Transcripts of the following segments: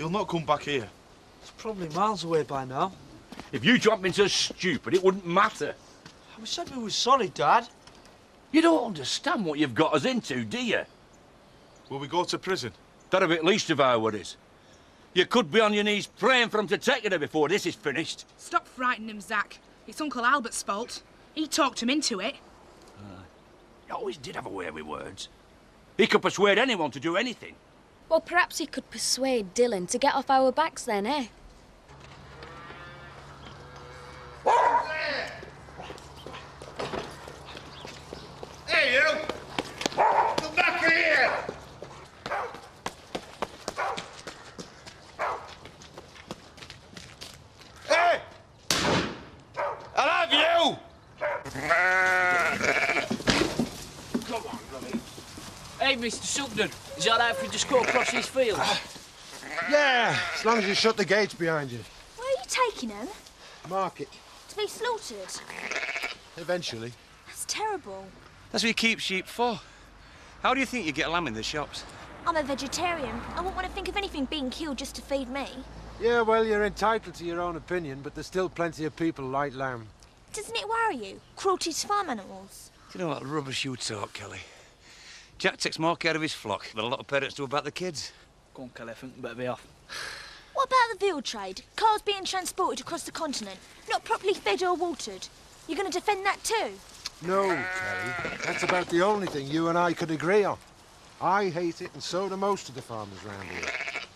He'll not come back here. It's probably miles away by now. If you hadn't been so stupid, it wouldn't matter. We said we were sorry, Dad. You don't understand what you've got us into, do you? Will we go to prison? That'll be at least of our worries. You could be on your knees praying for him to take her before this is finished. Stop frightening him, Zach. It's Uncle Albert's fault. He talked him into it. He always did have a way with words. He could persuade anyone to do anything. Well, perhaps he could persuade Dylan to get off our backs then, eh? Hey, you! Come back here! Hey! I'll have you! Come on, Rummy. Hey, Mr. Sugden, is that right if we just go across these fields? Yeah, as long as you shut the gates behind you. Where are you taking him? Market. To be slaughtered? Eventually. That's terrible. That's what you keep sheep for. How do you think you get a lamb in the shops? I'm a vegetarian. I wouldn't want to think of anything being killed just to feed me. Yeah, well, you're entitled to your own opinion, but there's still plenty of people like lamb. Doesn't it worry you? Cruelty to farm animals? Do you know what rubbish you talk, Kelly? Jack takes more care of his flock than a lot of parents do about the kids. Go on, Kelly, I think we better be off. What about the veal trade? Cars being transported across the continent, not properly fed or watered. You're going to defend that too? No, Kelly. That's about the only thing you and I could agree on. I hate it, and so do most of the farmers round here.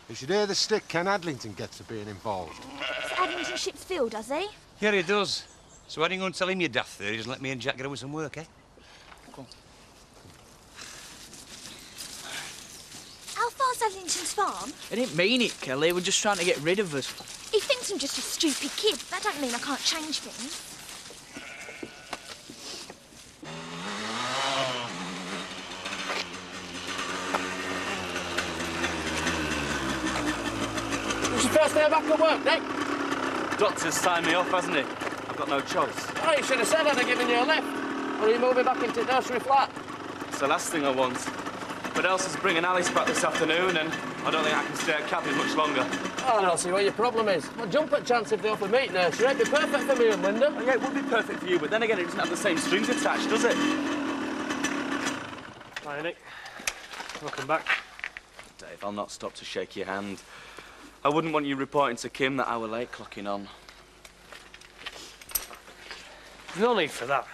You should hear the stick Ken Adlington gets for being involved. So Adlington ships veal, does he? Yeah, he does. So why don't you go and tell him your daft theories and let me and Jack get on with some work, eh? Go on. How far's Adlington's farm? I didn't mean it, Kelly. We're just trying to get rid of us. He thinks I'm just a stupid kid. That don't mean I can't change things. It's your first day back at work, Nick. Doctor's signed me off, hasn't he? I've got no choice. Oh, you should have said I'd have given you a lift. Or are you moving back into nursery flat? It's the last thing I want. But Elsa's bringing Alice back this afternoon, and I don't think I can stay at cabin much longer. Oh, I don't see what your problem is. A jump at chance if they offer meat nursery. It'd be perfect for me and Linda. Oh, yeah, it would be perfect for you, but then again, it doesn't have the same strings attached, does it? Hi, Nick. Welcome back. Dave, I'll not stop to shake your hand. I wouldn't want you reporting to Kim that I were late clocking on. No need for that.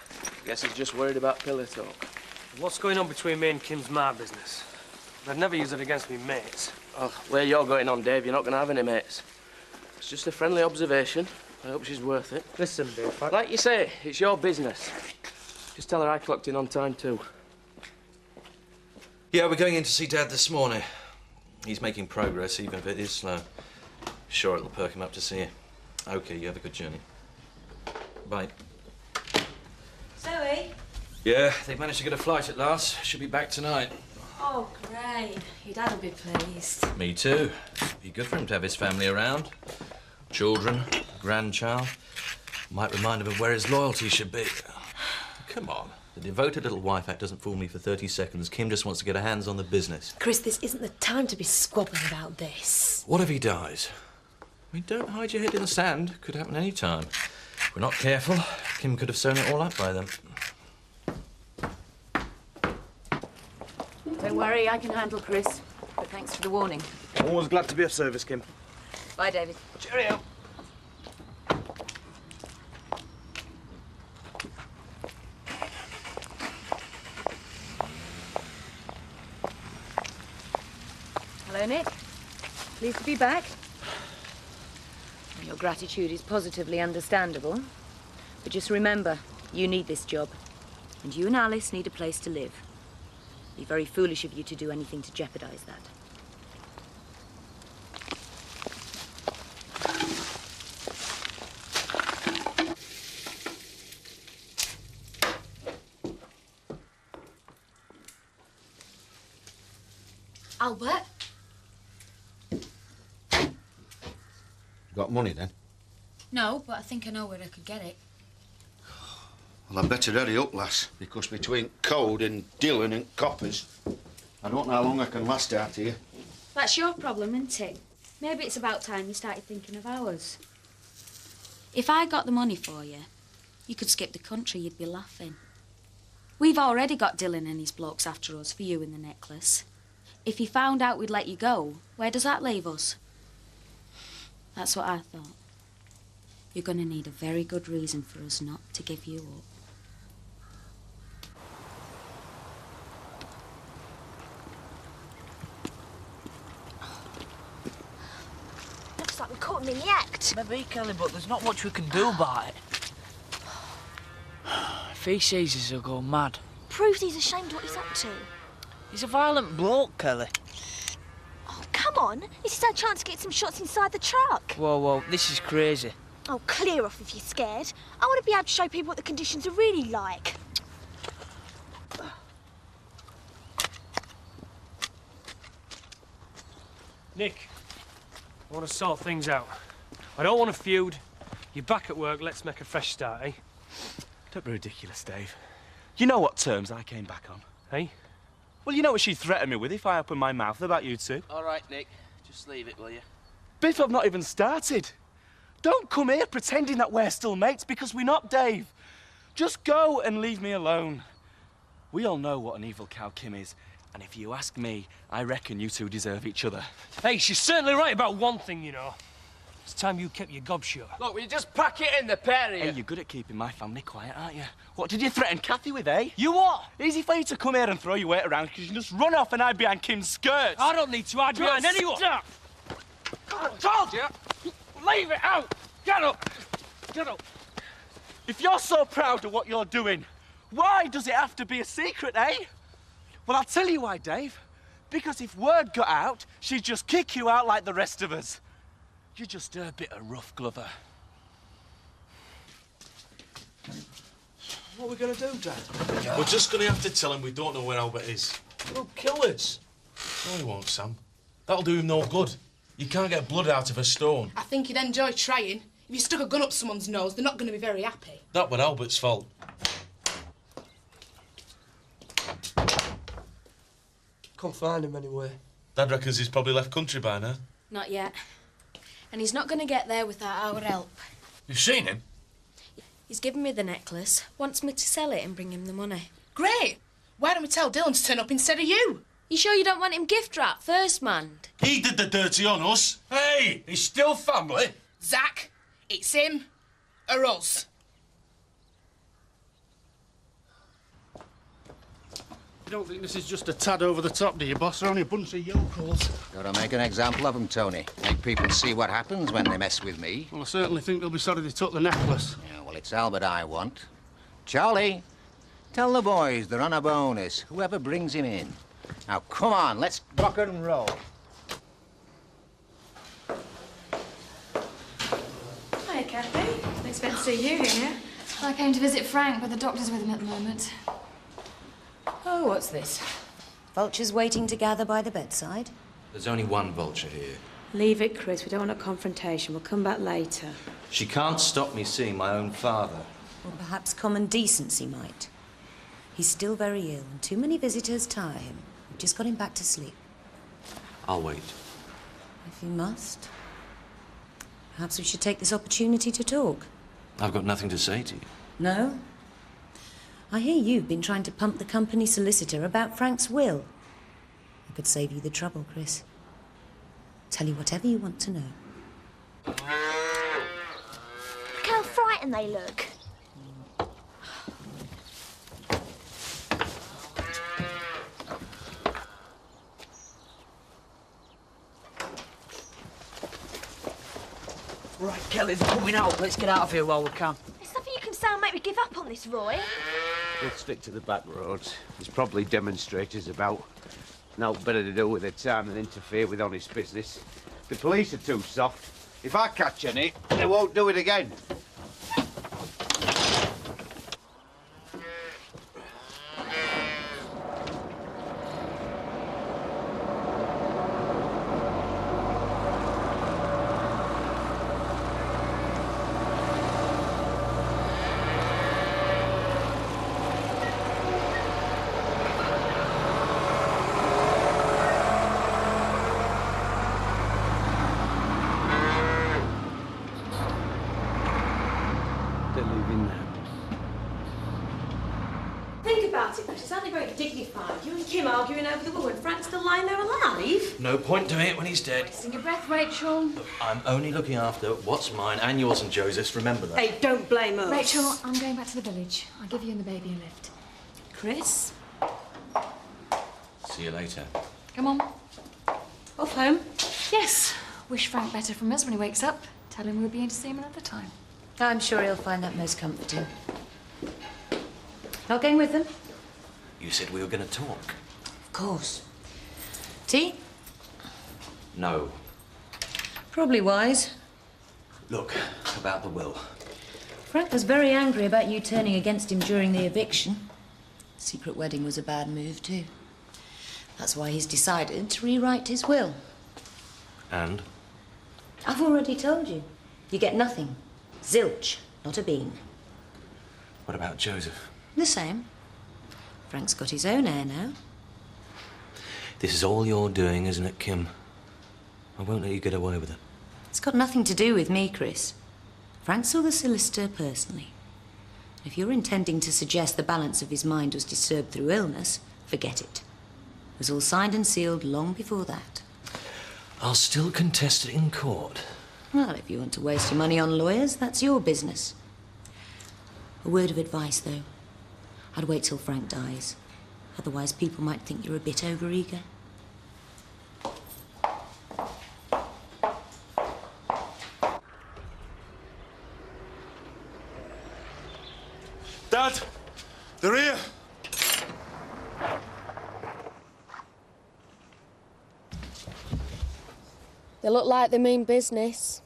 Guess he's just worried about pillow talk. What's going on between me and Kim's my business. I'd never use it against me mates. Oh, where you're going on, Dave, you're not going to have any mates. It's just a friendly observation. I hope she's worth it. Listen, Dave. Like you say, it's your business. Just tell her I clocked in on time, too. Yeah, we're going in to see Dad this morning. He's making progress, even if it is slow. Sure, it'll perk him up to see you. OK, you have a good journey. Bye. Zoe? Yeah, they've managed to get a flight at last. Should be back tonight. Oh, great. Your dad will be pleased. Me too. Be good for him to have his family around. Children, grandchild. Might remind him of where his loyalty should be. Come on. The devoted little wife act doesn't fool me for 30 seconds. Kim just wants to get her hands on the business. Chris, this isn't the time to be squabbling about this. What if he dies? I mean, don't hide your head in the sand. Could happen any time. If we're not careful, Kim could have sewn it all up by then. Don't worry, I can handle Chris. But thanks for the warning. Always glad to be of service, Kim. Bye, David. Cheerio. Hello, Nick. Pleased to be back. Your gratitude is positively understandable. But just remember, you need this job. And you and Alice need a place to live. It'd be very foolish of you to do anything to jeopardize that. Albert? Got money, then? No, but I think I know where I could get it. Well, I better hurry up, lass, because between Code and Dylan and coppers, I don't know how long I can last out here. That's your problem, isn't it? Maybe it's about time you started thinking of ours. If I got the money for you, you could skip the country, you'd be laughing. We've already got Dylan and his blokes after us for you and the necklace. If he found out we'd let you go, where does that leave us? That's what I thought. You're going to need a very good reason for us not to give you up. Looks like we caught him in the act. Maybe, Kelly, but there's not much we can do about it. If he sees us, he'll go mad. Proves he's ashamed what he's up to. He's a violent bloke, Kelly. Oh, come on. This is our chance to get some shots inside the truck. Whoa, this is crazy. Oh, clear off if you're scared. I want to be able to show people what the conditions are really like. Nick, I want to sort things out. I don't want to feud. You're back at work, let's make a fresh start, eh? Don't be ridiculous, Dave. You know what terms I came back on. Eh? Well, you know what she threatened me with if I opened my mouth about you two. All right, Nick. Just leave it, will you? Biff, I've not even started. Don't come here pretending that we're still mates, because we're not, Dave. Just go and leave me alone. We all know what an evil cow Kim is, and if you ask me, I reckon you two deserve each other. Hey, she's certainly right about one thing, you know. It's time you kept your gob shut. Look, will you just pack it in, the pair of you? Hey, you're good at keeping my family quiet, aren't you? What did you threaten Kathy with, eh? You what? Easy for you to come here and throw your weight around, because you can just run off and hide behind Kim's skirts. I don't need to hide behind anyone. Stop! I told you! Leave it out! Get up! Get up! If you're so proud of what you're doing, why does it have to be a secret, eh? Well, I'll tell you why, Dave. Because if word got out, she'd just kick you out like the rest of us. You're just a bit of rough, Glover. What are we going to do, Dad? We're just going to have to tell him we don't know where Albert is. We'll kill us. No, he won't, Sam. That'll do him no good. You can't get blood out of a stone. I think he'd enjoy trying. If you stuck a gun up someone's nose, they're not going to be very happy. That was Albert's fault. Can't find him anywhere. Dad reckons he's probably left country by now. Not yet. And he's not going to get there without our help. You've seen him? He's given me the necklace, wants me to sell it and bring him the money. Great! Why don't we tell Dylan to turn up instead of you? You sure you don't want him gift wrapped first, man? He did the dirty on us. Hey, he's still family. Zach, it's him or us. You don't think this is just a tad over the top, do you, boss? They're only a bunch of yokels. Gotta make an example of them, Tony. Make people see what happens when they mess with me. Well, I certainly think they'll be sorry they took the necklace. Yeah, well, it's Albert I want. Charlie, tell the boys they're on a bonus, whoever brings him in. Now, come on, let's rock and roll. Hi, Kathy. Didn't expect to see you here. I came to visit Frank, but the doctor's with him at the moment. Oh, what's this? Vultures waiting to gather by the bedside? There's only one vulture here. Leave it, Chris. We don't want a confrontation. We'll come back later. She can't stop me seeing my own father. Or perhaps common decency might. He's still very ill, and too many visitors tire him. We've just got him back to sleep. I'll wait. If you must. Perhaps we should take this opportunity to talk. I've got nothing to say to you. No? I hear you've been trying to pump the company solicitor about Frank's will. I could save you the trouble, Chris. Tell you whatever you want to know. Look how frightened they look. Right, Kelly, they're coming out. Let's get out of here while we can. There's nothing you can say and make me give up on this, Roy. We'll stick to the back roads. There's probably demonstrators about. No better to do with their time than interfere with honest business. The police are too soft. If I catch any, they won't do it again. in there. Think about it, Chris. It's only very dignified. You and Kim arguing over the will when Frank's still lying there alive. No point doing it when he's dead. Wasting your breath, Rachel. Look, I'm only looking after what's mine and yours and Joseph's, remember that. Hey, don't blame us. Rachel, I'm going back to the village. I'll give you and the baby a lift. Chris? See you later. Come on. Off home? Yes. Wish Frank better from us when he wakes up. Tell him we'll be in to see him another time. I'm sure he'll find that most comforting. Not going with them? You said we were going to talk. Of course. Tea? No. Probably wise. Look, about the will. Frank was very angry about you turning against him during the eviction. Secret wedding was a bad move, too. That's why he's decided to rewrite his will. And? I've already told you. You get nothing. Zilch, not a bean. What about Joseph? The same. Frank's got his own heir now. This is all you're doing, isn't it, Kim? I won't let you get away with it. It's got nothing to do with me, Chris. Frank saw the solicitor personally. If you're intending to suggest the balance of his mind was disturbed through illness, forget it. It was all signed and sealed long before that. I'll still contest it in court. Well, if you want to waste your money on lawyers, that's your business. A word of advice, though. I'd wait till Frank dies. Otherwise, people might think you're a bit overeager. Dad, they're here. They look like they mean business.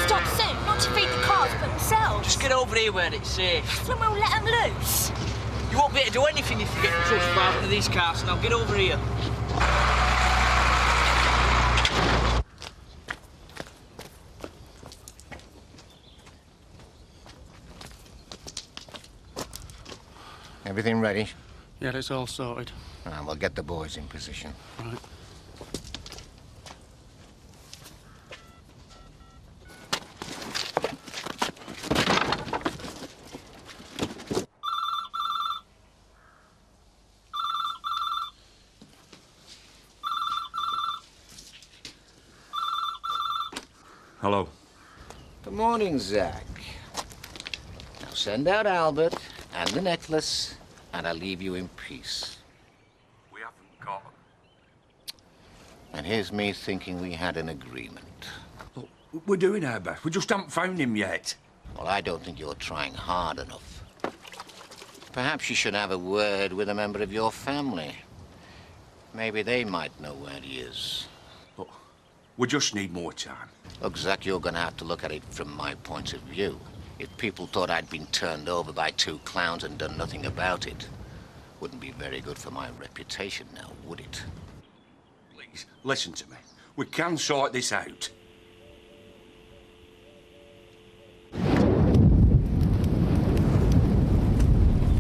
Stop soon, not to feed the cars, but themselves. Just get over here where it's safe. That's when we'll let them loose. You won't be able to do anything if you get close by one of these cars. Now get over here. Everything ready? Yeah, it's all sorted. We'll get the boys in position. Right. Hello. Good morning, Zach. Now send out Albert and the necklace, and I'll leave you in peace. We haven't got... And here's me thinking we had an agreement. Look, we're doing our best. We just haven't found him yet. Well, I don't think you're trying hard enough. Perhaps you should have a word with a member of your family. Maybe they might know where he is. Look, we just need more time. Look, Zach, you're going to have to look at it from my point of view. If people thought I'd been turned over by two clowns and done nothing about it, wouldn't be very good for my reputation now, would it? Please, listen to me. We can sort this out.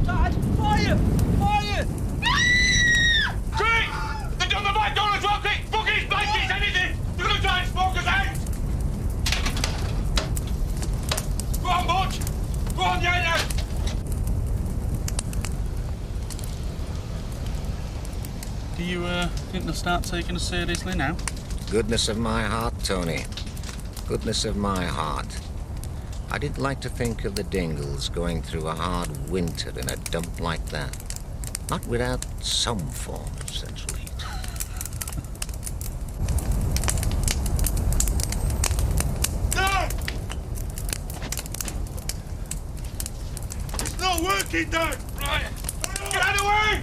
Dad, fire! Fire! Quick! They've done the McDonald's rocket! Buggies, blankets, anything! They're gonna try and smoke us out! Go on, Butch! Go on, Jana! Do you, think they'll start taking us seriously now? Goodness of my heart, Tony. Goodness of my heart. I didn't like to think of the Dingles going through a hard winter in a dump like that. Not without some form of central heat. Dad! It's not working, Dad! Right! Get out of the way!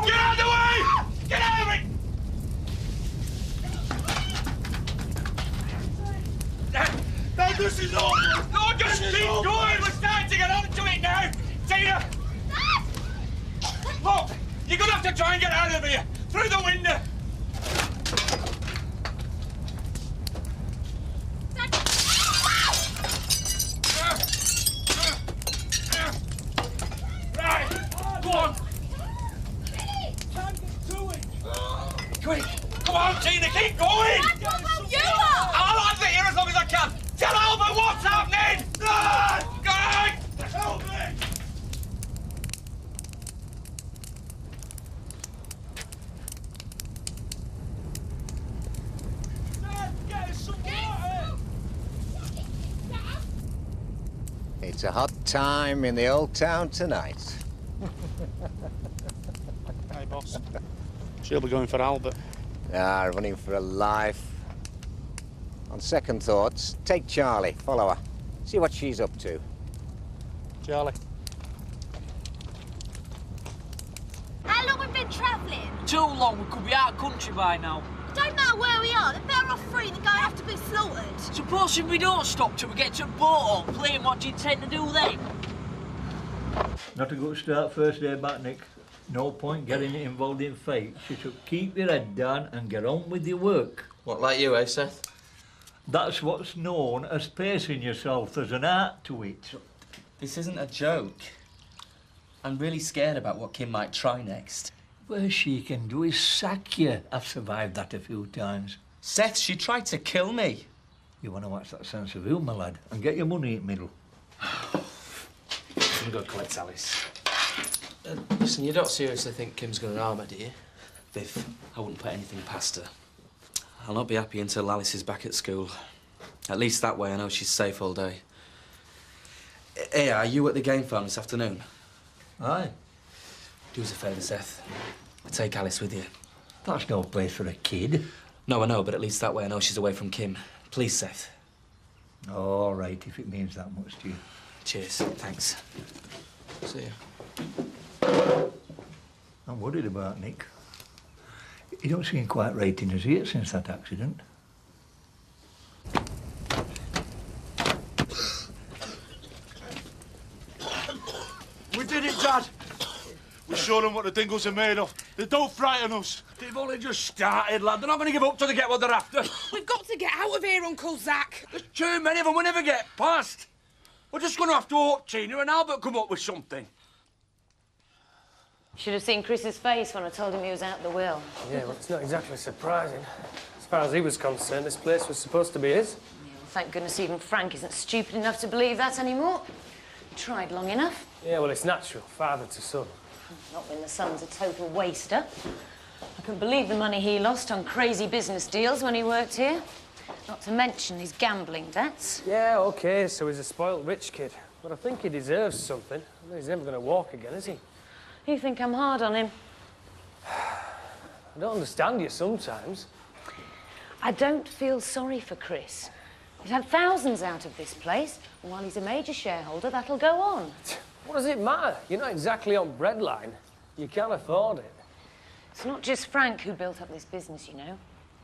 Get out of the way! Get out of it! to try and get out of here! Through the window! Right, go on! Quick! Come on, Tina, keep going! You are! I'll answer here as long as I can! Tell Albert what's happening! Good! Help me! It's a hot time in the old town tonight. Hey, boss. She'll be going for Albert. Ah, running for her life. On second thoughts, take Charlie, follow her. See what she's up to. Charlie. How long we've been travelling? Too long, we could be out of country by now. It don't matter where we are, they're better off free than going to have to be slaughtered. Supposing we don't stop till we get to the boat or plane, what do you intend to do then? Not a good start first day back, Nick. No point getting involved in fate. You should keep your head down and get on with your work. What, like you, eh, Seth? That's what's known as pacing yourself. There's an art to it. This isn't a joke. I'm really scared about what Kim might try next. Worst she can do is sack you. I've survived that a few times. Seth, she tried to kill me. You want to watch that sense of humour, lad, and get your money in the middle. I'm gonna go collect Alice. Listen, you don't seriously think Kim's going to harm her, do you? Viv, I wouldn't put anything past her. I'll not be happy until Alice is back at school. At least that way I know she's safe all day. Hey, are you at the game farm this afternoon? Aye. Do us a favour, Seth. Take Alice with you. That's no place for a kid. No, I know, but at least that way I know she's away from Kim. Please, Seth. All right, if it means that much to you. Cheers. Thanks. See you. I'm worried about Nick. He don't seem quite right in his ear since that accident. We did it, Dad. We showed them what the Dingles are made of. They don't frighten us. They've only just started, lad. They're not going to give up till they get what they're after. We've got to get out of here, Uncle Zach. There's too many of them. We'll never get past. We're just going to have to hope Tina and Albert come up with something. Should have seen Chris's face when I told him he was out the will. Yeah, well, it's not exactly surprising. As far as he was concerned, this place was supposed to be his. Yeah, well, thank goodness even Frank isn't stupid enough to believe that anymore. Tried long enough. Yeah, well, it's natural, father to son. Not when the son's a total waster. I couldn't believe the money he lost on crazy business deals when he worked here. Not to mention his gambling debts. Yeah, OK, so he's a spoilt rich kid. But I think he deserves something. I mean, he's never going to walk again, is he? You think I'm hard on him? I don't understand you sometimes. I don't feel sorry for Chris. He's had thousands out of this place, and while he's a major shareholder, that'll go on. What does it matter? You're not exactly on breadline. You can't afford it. It's not just Frank who built up this business, you know.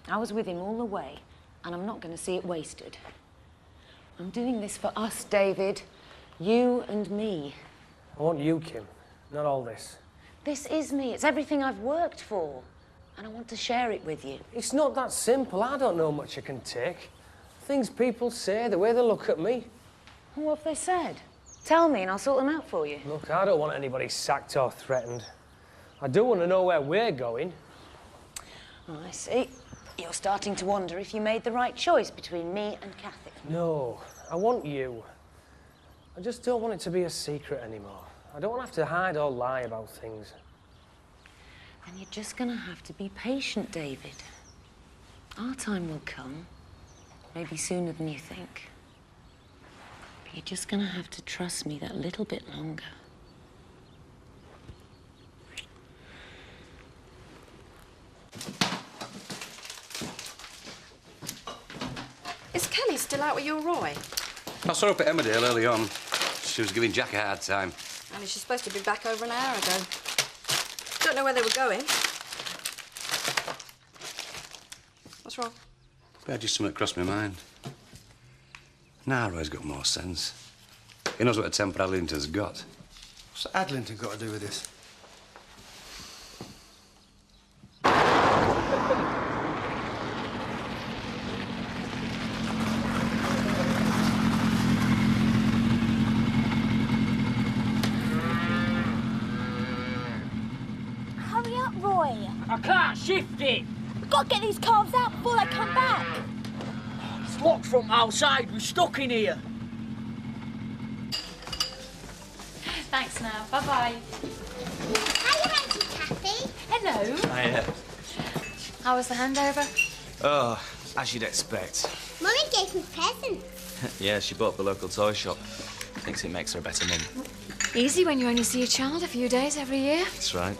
I was with him all the way, and I'm not going to see it wasted. I'm doing this for us, David. You and me. I want you, Kim, not all this. This is me. It's everything I've worked for, and I want to share it with you. It's not that simple. I don't know much I can take. Things people say, the way they look at me. What have they said? Tell me and I'll sort them out for you. Look, I don't want anybody sacked or threatened. I do want to know where we're going. Oh, I see. You're starting to wonder if you made the right choice between me and Kathy. No, I want you. I just don't want it to be a secret anymore. I don't want to have to hide or lie about things. Then you're just going to have to be patient, David. Our time will come. Maybe sooner than you think. But you're just going to have to trust me that little bit longer. Is Kelly still out with your Roy? I saw her up at Emmerdale early on. She was giving Jack a hard time. Only she's supposed to be back over an hour ago. Don't know where they were going. What's wrong? Yeah, just something crossed my mind. Nah, Roy's got more sense. He knows what a temper Adlington's got. What's Adlington got to do with this? I can't shift it. We've got to get these calves out before they come back. It's locked from outside. We're stuck in here. Thanks now. Bye-bye. Hiya, Auntie Kathy. Hello. Hiya. How was the handover? Oh, as you'd expect. Mummy gave me presents. Yeah, she bought up the local toy shop. Thinks it makes her a better mum. Easy when you only see a child a few days every year. That's right.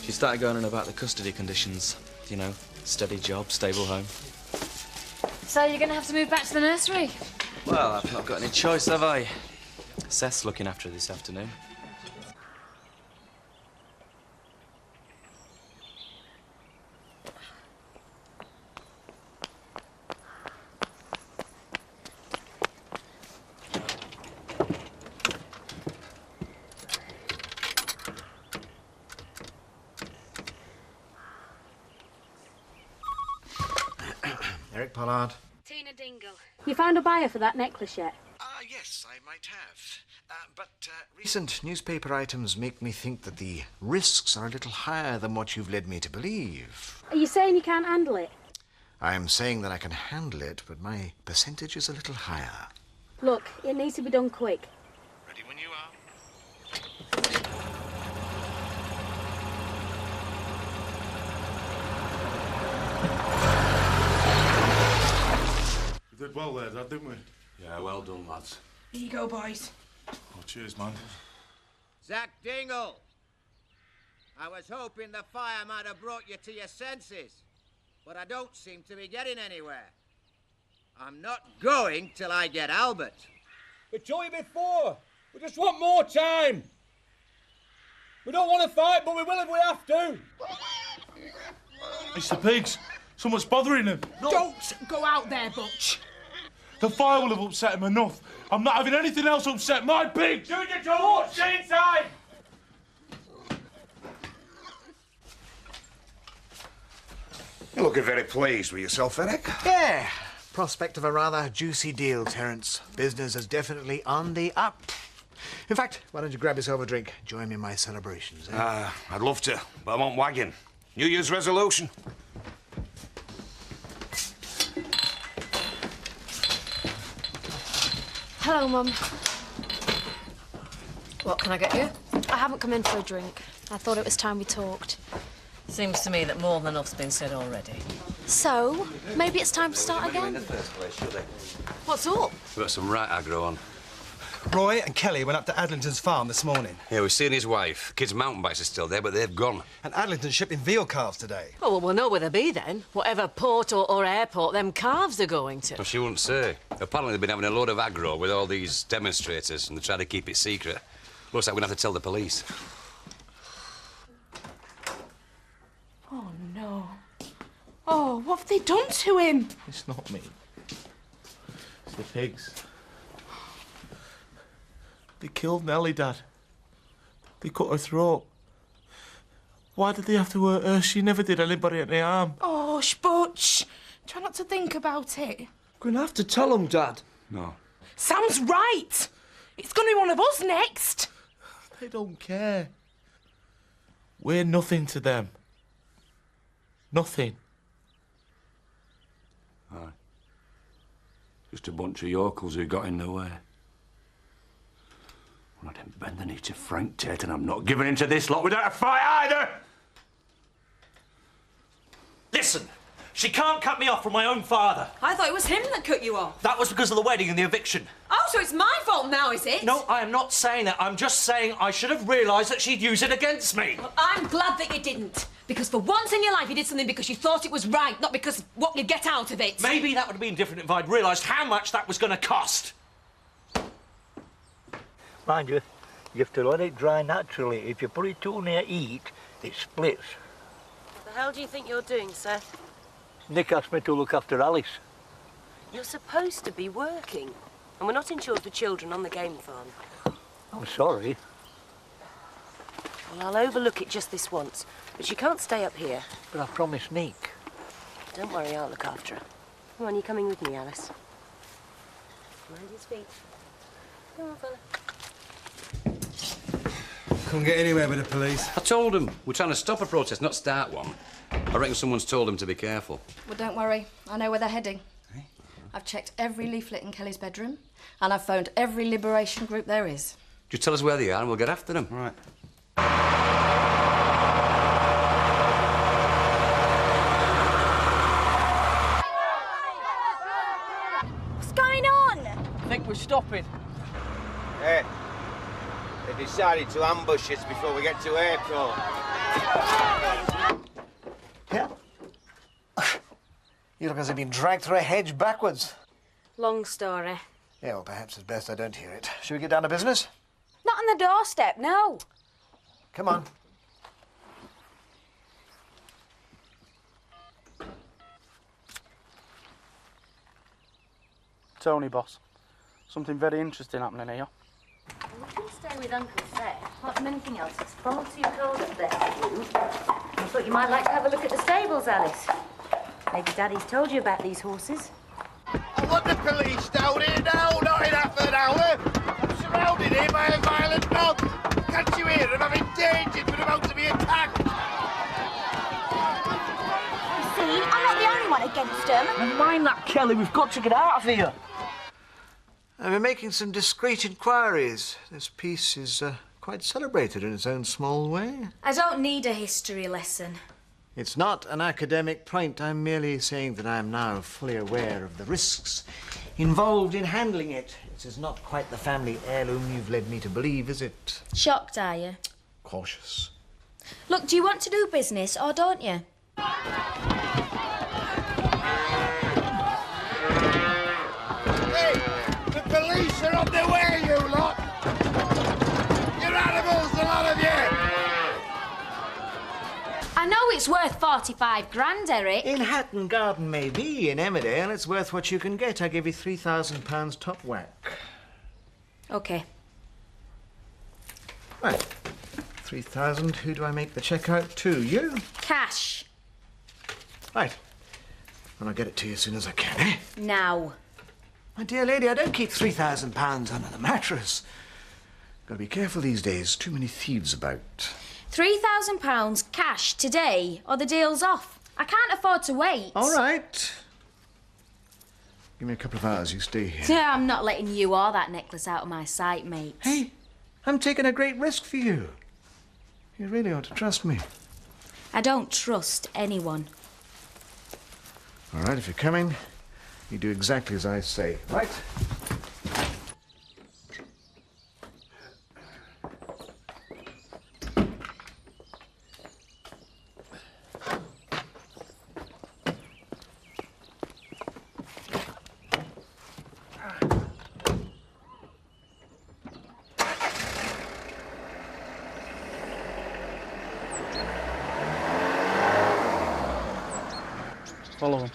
She started going on about the custody conditions. You know, steady job, stable home. So you're going to have to move back to the nursery? Well, I've not got any choice, have I? Seth's looking after her this afternoon. Eric Pollard. Tina Dingle. You found a buyer for that necklace yet? Yes, I might have. But recent newspaper items make me think that the risks are a little higher than what you've led me to believe. Are you saying you can't handle it? I'm saying that I can handle it, but my percentage is a little higher. Look, it needs to be done quick. Ready when you are. We did well there, Dad, didn't we? Yeah, well done, lads. Here you go, boys. Oh, cheers, man. Zach Dingle! I was hoping the fire might have brought you to your senses, but I don't seem to be getting anywhere. I'm not going till I get Albert. We told you before. We just want more time. We don't want to fight, but we will if we have to. It's the pigs. Someone's bothering them. Don't go out there, Butch. The fire will have upset him enough. I'm not having anything else upset my pigs. Do your job. Stay inside. You're looking very pleased with yourself, Eric. Yeah. Prospect of a rather juicy deal, Terence. Business is definitely on the up. In fact, why don't you grab yourself a drink? Join me in my celebrations, eh? I'd love to, but I won't wagon. New Year's resolution. Hello, Mum. What can I get you? I haven't come in for a drink. I thought it was time we talked. Seems to me that more than enough's been said already. So, maybe it's time to start In again? the first place, should they? What's up? We've got some right aggro on. Roy and Kelly went up to Adlington's farm this morning. Yeah, we've seen his wife. Kids' mountain bikes are still there, but they've gone. And Adlington's shipping veal calves today. Oh, well, we'll know where they'll be then. Whatever port or airport them calves are going to. Well, she wouldn't say. Apparently they've been having a load of aggro with all these demonstrators, and they try to keep it secret. Looks like we're going to have to tell the police. Oh, no. Oh, what have they done to him? It's not me. It's the pigs. They killed Nellie, Dad. They cut her throat. Why did they have to hurt her? She never did anybody any harm. Oh, Butch. Try not to think about it. We're gonna have to tell them, Dad. No. Sam's right. It's gonna be one of us next. They don't care. We're nothing to them. Nothing. Aye. Just a bunch of yokels who got in the way. Well, I didn't bend the knee to Frank Tate, and I'm not giving in to this lot without a fight either! Listen, she can't cut me off from my own father. I thought it was him that cut you off. That was because of the wedding and the eviction. Oh, so it's my fault now, is it? No, I am not saying that. I'm just saying I should have realised that she'd use it against me. Well, I'm glad that you didn't. Because for once in your life you did something because you thought it was right, not because what you'd get out of it. Maybe that would have been different if I'd realised how much that was going to cost. Mind you, you have to let it dry naturally. If you put it too near heat, it splits. What the hell do you think you're doing, Seth? Nick asked me to look after Alice. You're supposed to be working. And we're not insured for children on the game farm. I'm sorry. Well, I'll overlook it just this once. But she can't stay up here. But I promised Nick. Don't worry, I'll look after her. Come on, you coming with me, Alice? Mind his feet. Come on, fella. Couldn't get anywhere with the police. I told them. We're trying to stop a protest, not start one. I reckon someone's told them to be careful. Well, don't worry. I know where they're heading. I've checked every leaflet in Kelly's bedroom, and I've phoned every liberation group there is. Just tell us where they are and we'll get after them. Right. What's going on? I think we're stopping. Hey, they decided to ambush us before we get to airport. Yeah. You look as if you've been dragged through a hedge backwards. Long story. Yeah, well, perhaps it's best I don't hear it. Shall we get down to business? Not on the doorstep, no. Come on. Tony, boss. Something very interesting happening here. We can stay with Uncle Seth. Apart from anything else, it's far too cold up there for you. I thought you might like to have a look at the stables, Alice. Maybe Daddy's told you about these horses. I want the police down here now, not in half an hour. I'm surrounded here by a violent mob. Can't you hear them? I'm endangered. We're about to be attacked. You see, I'm not the only one against them. Never mind that, Kelly. We've got to get out of here. I've been making some discreet inquiries. This piece is quite celebrated in its own small way. I don't need a history lesson. It's not an academic point. I'm merely saying that I'm now fully aware of the risks involved in handling it. It is not quite the family heirloom you've led me to believe, is it? Shocked, are you? Cautious. Look, do you want to do business or don't you? Hey, the police are on their way, you lot. You're animals, a lot of you. I know it's worth 45 grand, Eric. In Hatton Garden, maybe. In Emmerdale, it's worth what you can get. I give you £3,000 top whack. OK. Right. 3,000. Who do I make the cheque out to? You? Cash. Right. And I'll get it to you as soon as I can, eh? Now. My dear lady, I don't keep £3,000 under the mattress. Gotta be careful these days. Too many thieves about. £3,000 cash today, or the deal's off. I can't afford to wait. All right. Give me a couple of hours. You stay here. Yeah, I'm not letting you or that necklace out of my sight, mate. Hey, I'm taking a great risk for you. You really ought to trust me. I don't trust anyone. All right, if you're coming, you do exactly as I say, right? Follow him.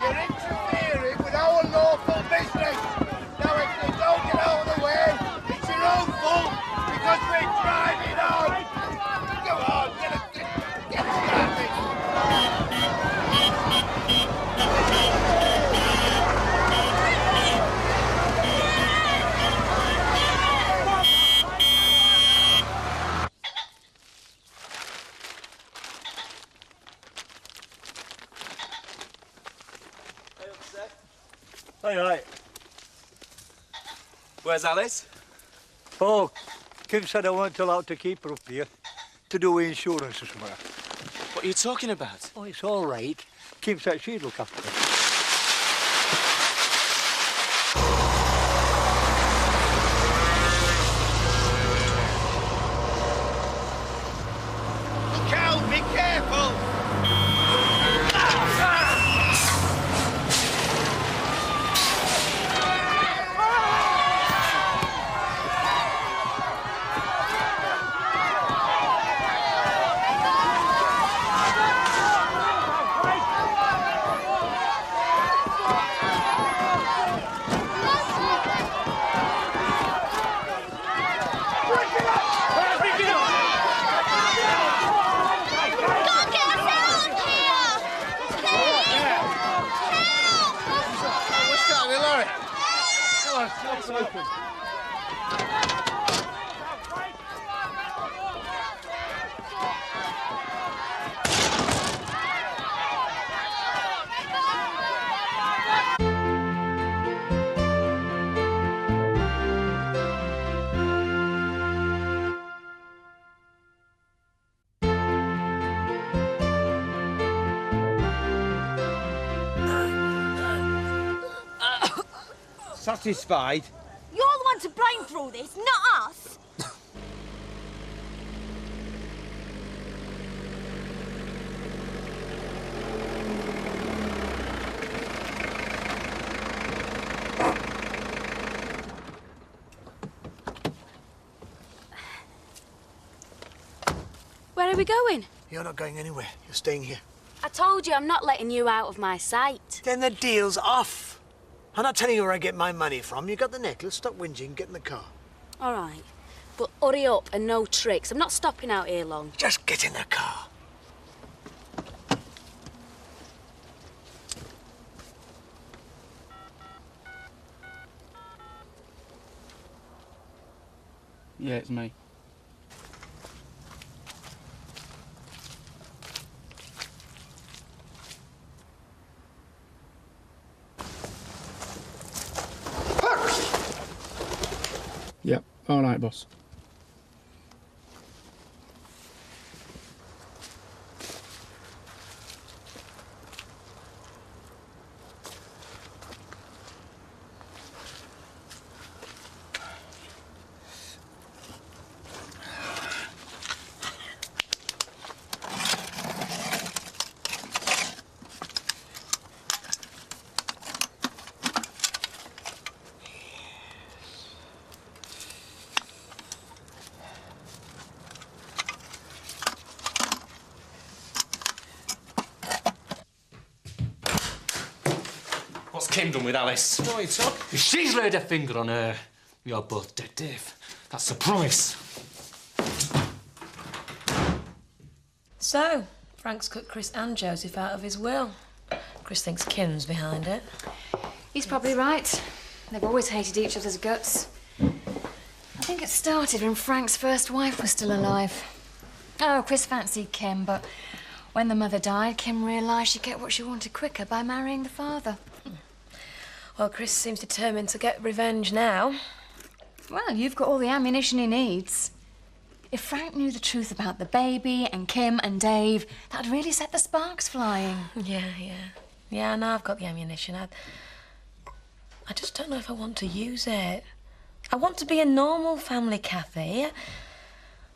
You're interfering with our lawful business. Now, if you don't get out of the way, it's your own fault because we're driving on. Go on, get started. All right. Where's Alice? Oh, Kim said I weren't allowed to keep her up here to do with insurance or something. What are you talking about? Oh, it's all right. Kim said she'd look after her. Look out, be careful. Shop's open. Satisfied? You're the one to blame for all this, not us. Where are we going? You're not going anywhere. You're staying here. I told you I'm not letting you out of my sight. Then the deal's off. I'm not telling you where I get my money from. You got the necklace. Stop whinging. Get in the car. All right. But hurry up and no tricks. I'm not stopping out here long. Just get in the car. Yeah, it's me. Yep, all right, boss. What's Kim done with Alice? No, it's up. If she's laid her finger on her, you're both dead, Dave. That's a promise. So, Frank's cut Chris and Joseph out of his will. Chris thinks Kim's behind it. He's probably right. They've always hated each other's guts. I think it started when Frank's first wife was still alive. Oh, Chris fancied Kim, but when the mother died, Kim realised she'd get what she wanted quicker by marrying the father. Well, Chris seems determined to get revenge now. Well, you've got all the ammunition he needs. If Frank knew the truth about the baby and Kim and Dave, that'd really set the sparks flying. Yeah. Yeah, I know I've got the ammunition. I just don't know if I want to use it. I want to be a normal family, Kathy.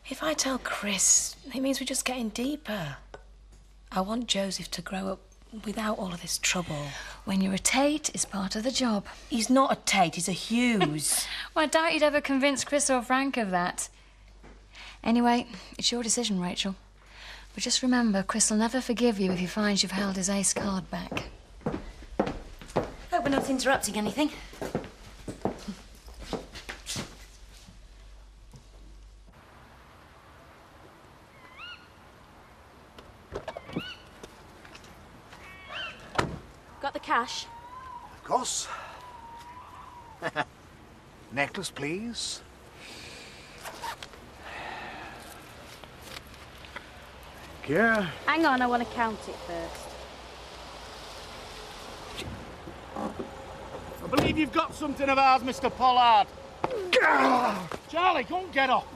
If I tell Chris, it means we're just getting deeper. I want Joseph to grow up without all of this trouble. When you're a Tate, it's part of the job. He's not a Tate, he's a Hughes. Well, I doubt you'd ever convince Chris or Frank of that. Anyway, it's your decision, Rachel. But just remember, Chris will never forgive you if he finds you've held his ace card back. Hope we're not interrupting anything. Got the cash? Of course. Necklace, please. Thank you. Hang on, I want to count it first. I believe you've got something of ours, Mr. Pollard. Charlie, go and get up.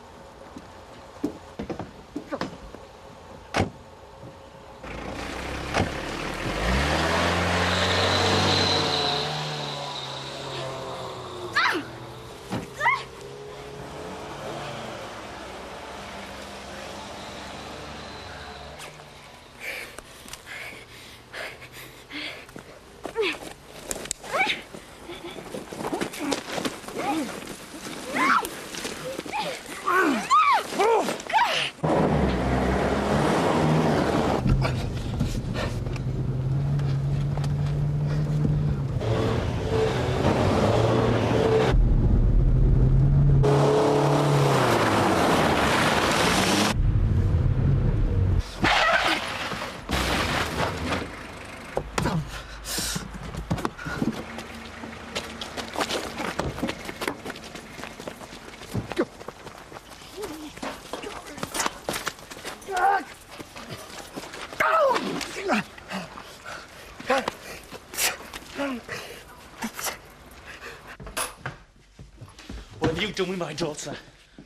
have you done with my daughter?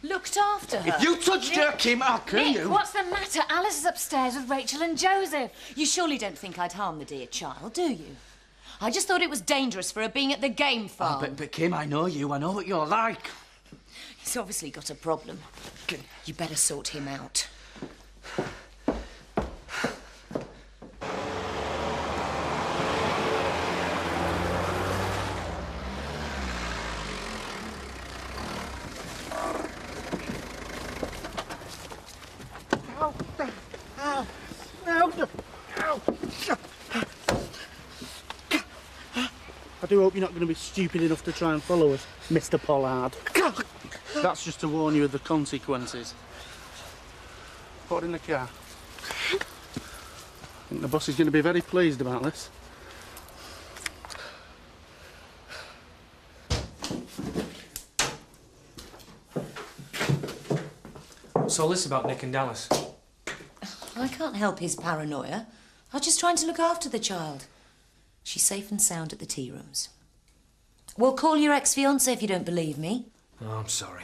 Looked after her. If you touched her, Kim, I'll kill Nick, you. what's the matter? Alice is upstairs with Rachel and Joseph. You surely don't think I'd harm the dear child, do you? I just thought it was dangerous for her being at the game farm. But Kim, I know you. I know what you're like. He's obviously got a problem. You better sort him out. I do hope you're not going to be stupid enough to try and follow us, Mr. Pollard. That's just to warn you of the consequences. Put it in the car. I think the boss is going to be very pleased about this. What's all this about Nick and Dallas? I can't help his paranoia. I was just trying to look after the child. She's safe and sound at the tea rooms. We'll call your ex-fiancé if you don't believe me. Oh, I'm sorry.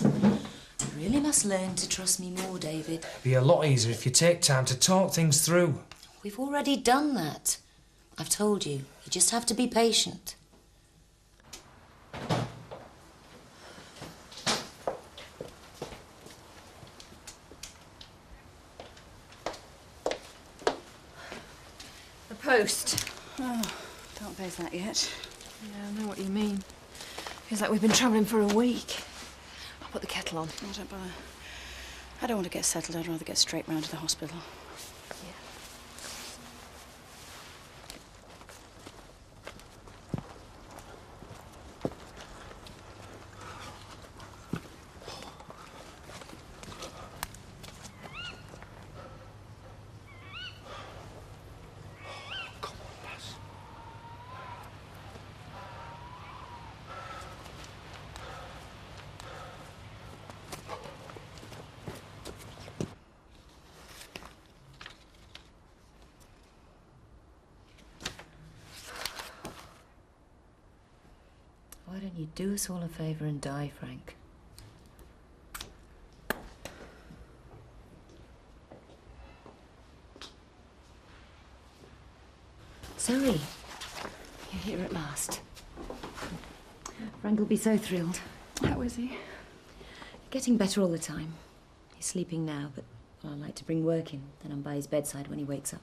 You really must learn to trust me more, David. It'd be a lot easier if you take time to talk things through. We've already done that. I've told you. You just have to be patient. The post. Oh, don't face that yet. Yeah, I know what you mean. Feels like we've been travelling for a week. I'll put the kettle on. Oh, don't bother. I don't want to get settled. I'd rather get straight round to the hospital. Why don't you do us all a favour and die, Frank? Zoe, you're here at last. Frank will be so thrilled. How is he? Getting better all the time. He's sleeping now, but I like to bring work in. Then I'm by his bedside when he wakes up.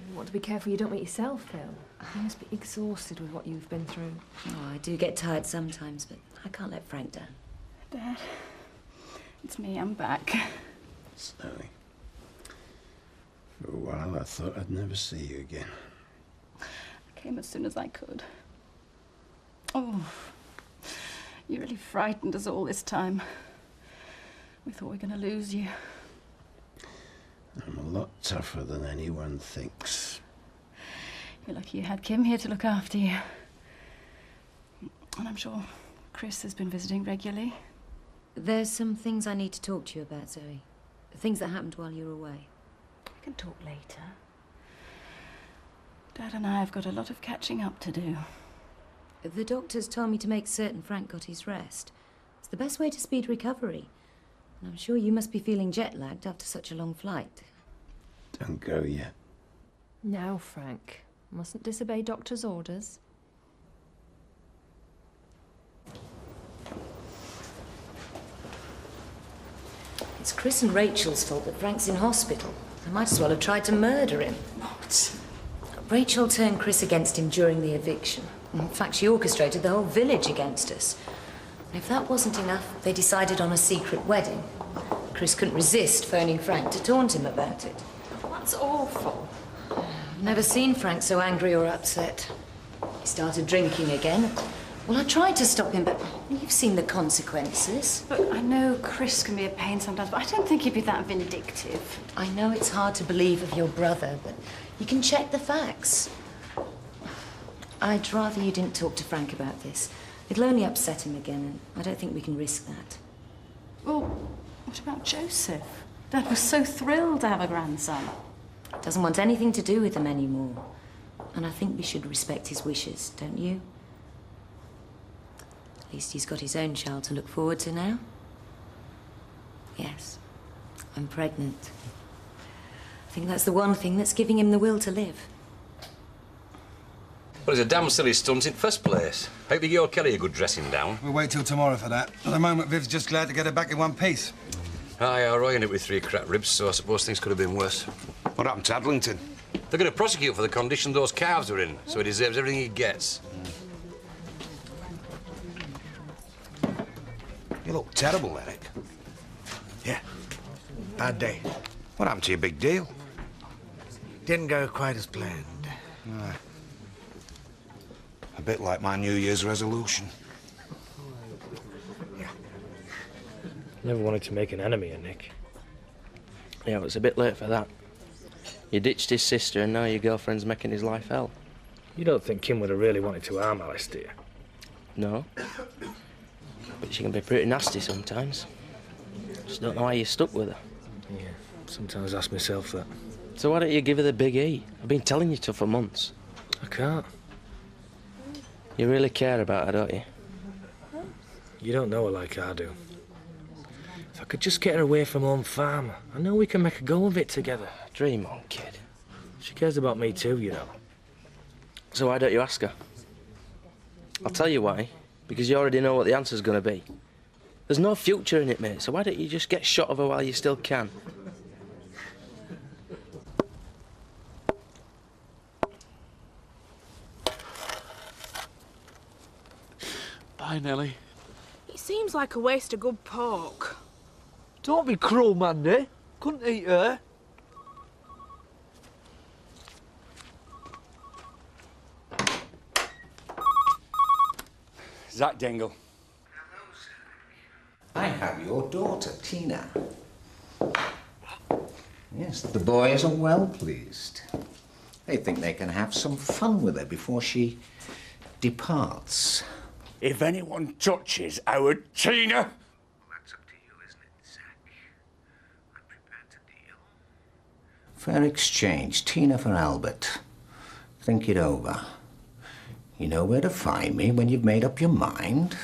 You want to be careful you don't make yourself ill. You must be exhausted with what you've been through. Oh, I do get tired sometimes, but I can't let Frank down. Dad, it's me. I'm back. Sally. For a while, I thought I'd never see you again. I came as soon as I could. Oh, you really frightened us all this time. We thought we were going to lose you. I'm a lot tougher than anyone thinks. You're lucky you had Kim here to look after you. And I'm sure Chris has been visiting regularly. There's some things I need to talk to you about, Zoe. Things that happened while you were away. We can talk later. Dad and I have got a lot of catching up to do. The doctors told me to make certain Frank got his rest. It's the best way to speed recovery. And I'm sure you must be feeling jet-lagged after such a long flight. Don't go yet. No, Frank. Mustn't disobey doctor's orders. It's Chris and Rachel's fault that Frank's in hospital. They might as well have tried to murder him. What? Rachel turned Chris against him during the eviction. In fact, she orchestrated the whole village against us. And if that wasn't enough, they decided on a secret wedding. Chris couldn't resist phoning Frank to taunt him about it. That's awful. I've never seen Frank so angry or upset. He started drinking again. Well, I tried to stop him, but you've seen the consequences. But I know Chris can be a pain sometimes, but I don't think he'd be that vindictive. I know it's hard to believe of your brother, but you can check the facts. I'd rather you didn't talk to Frank about this. It'll only upset him again, and I don't think we can risk that. Well, what about Joseph? Dad was so thrilled to have a grandson. Doesn't want anything to do with them anymore. And I think we should respect his wishes, don't you? At least he's got his own child to look forward to now. Yes, I'm pregnant. I think that's the one thing that's giving him the will to live. Well, it's a damn silly stunt in first place. Hope you give Kelly a good dressing down. We'll wait till tomorrow for that. At the moment, Viv's just glad to get her back in one piece. Aye, I ended it with 3 cracked ribs, so I suppose things could have been worse. What happened to Adlington? They're going to prosecute for the condition those calves are in, so he deserves everything he gets. You look terrible, Eric. Yeah. Bad day. What happened to your big deal? Didn't go quite as planned. Aye. A bit like my New Year's resolution. Never wanted to make an enemy of Nick. Yeah, but it's a bit late for that. You ditched his sister and now your girlfriend's making his life hell. You don't think Kim would have really wanted to harm Alice, do you? No. But she can be pretty nasty sometimes. Just don't know why you stuck with her. Yeah, sometimes ask myself that. So why don't you give her the big E? I've been telling you to for months. I can't. You really care about her, don't you? You don't know her like I do. If I could just get her away from home farm, I know we can make a go of it together. Dream on, kid. She cares about me too, you know. So why don't you ask her? I'll tell you why. Because you already know what the answer's going to be. There's no future in it, mate, so why don't you just get shot of her while you still can? Bye, Nellie. It seems like a waste of good pork. Don't be cruel, Mandy. Couldn't eat her. Zach Dingle. I have your daughter, Tina. Yes, the boys are well pleased. They think they can have some fun with her before she departs. If anyone touches our Tina... Well, that's up to you, isn't it, Zach? I'm prepared to deal. Fair exchange. Tina for Albert. Think it over. You know where to find me when you've made up your mind.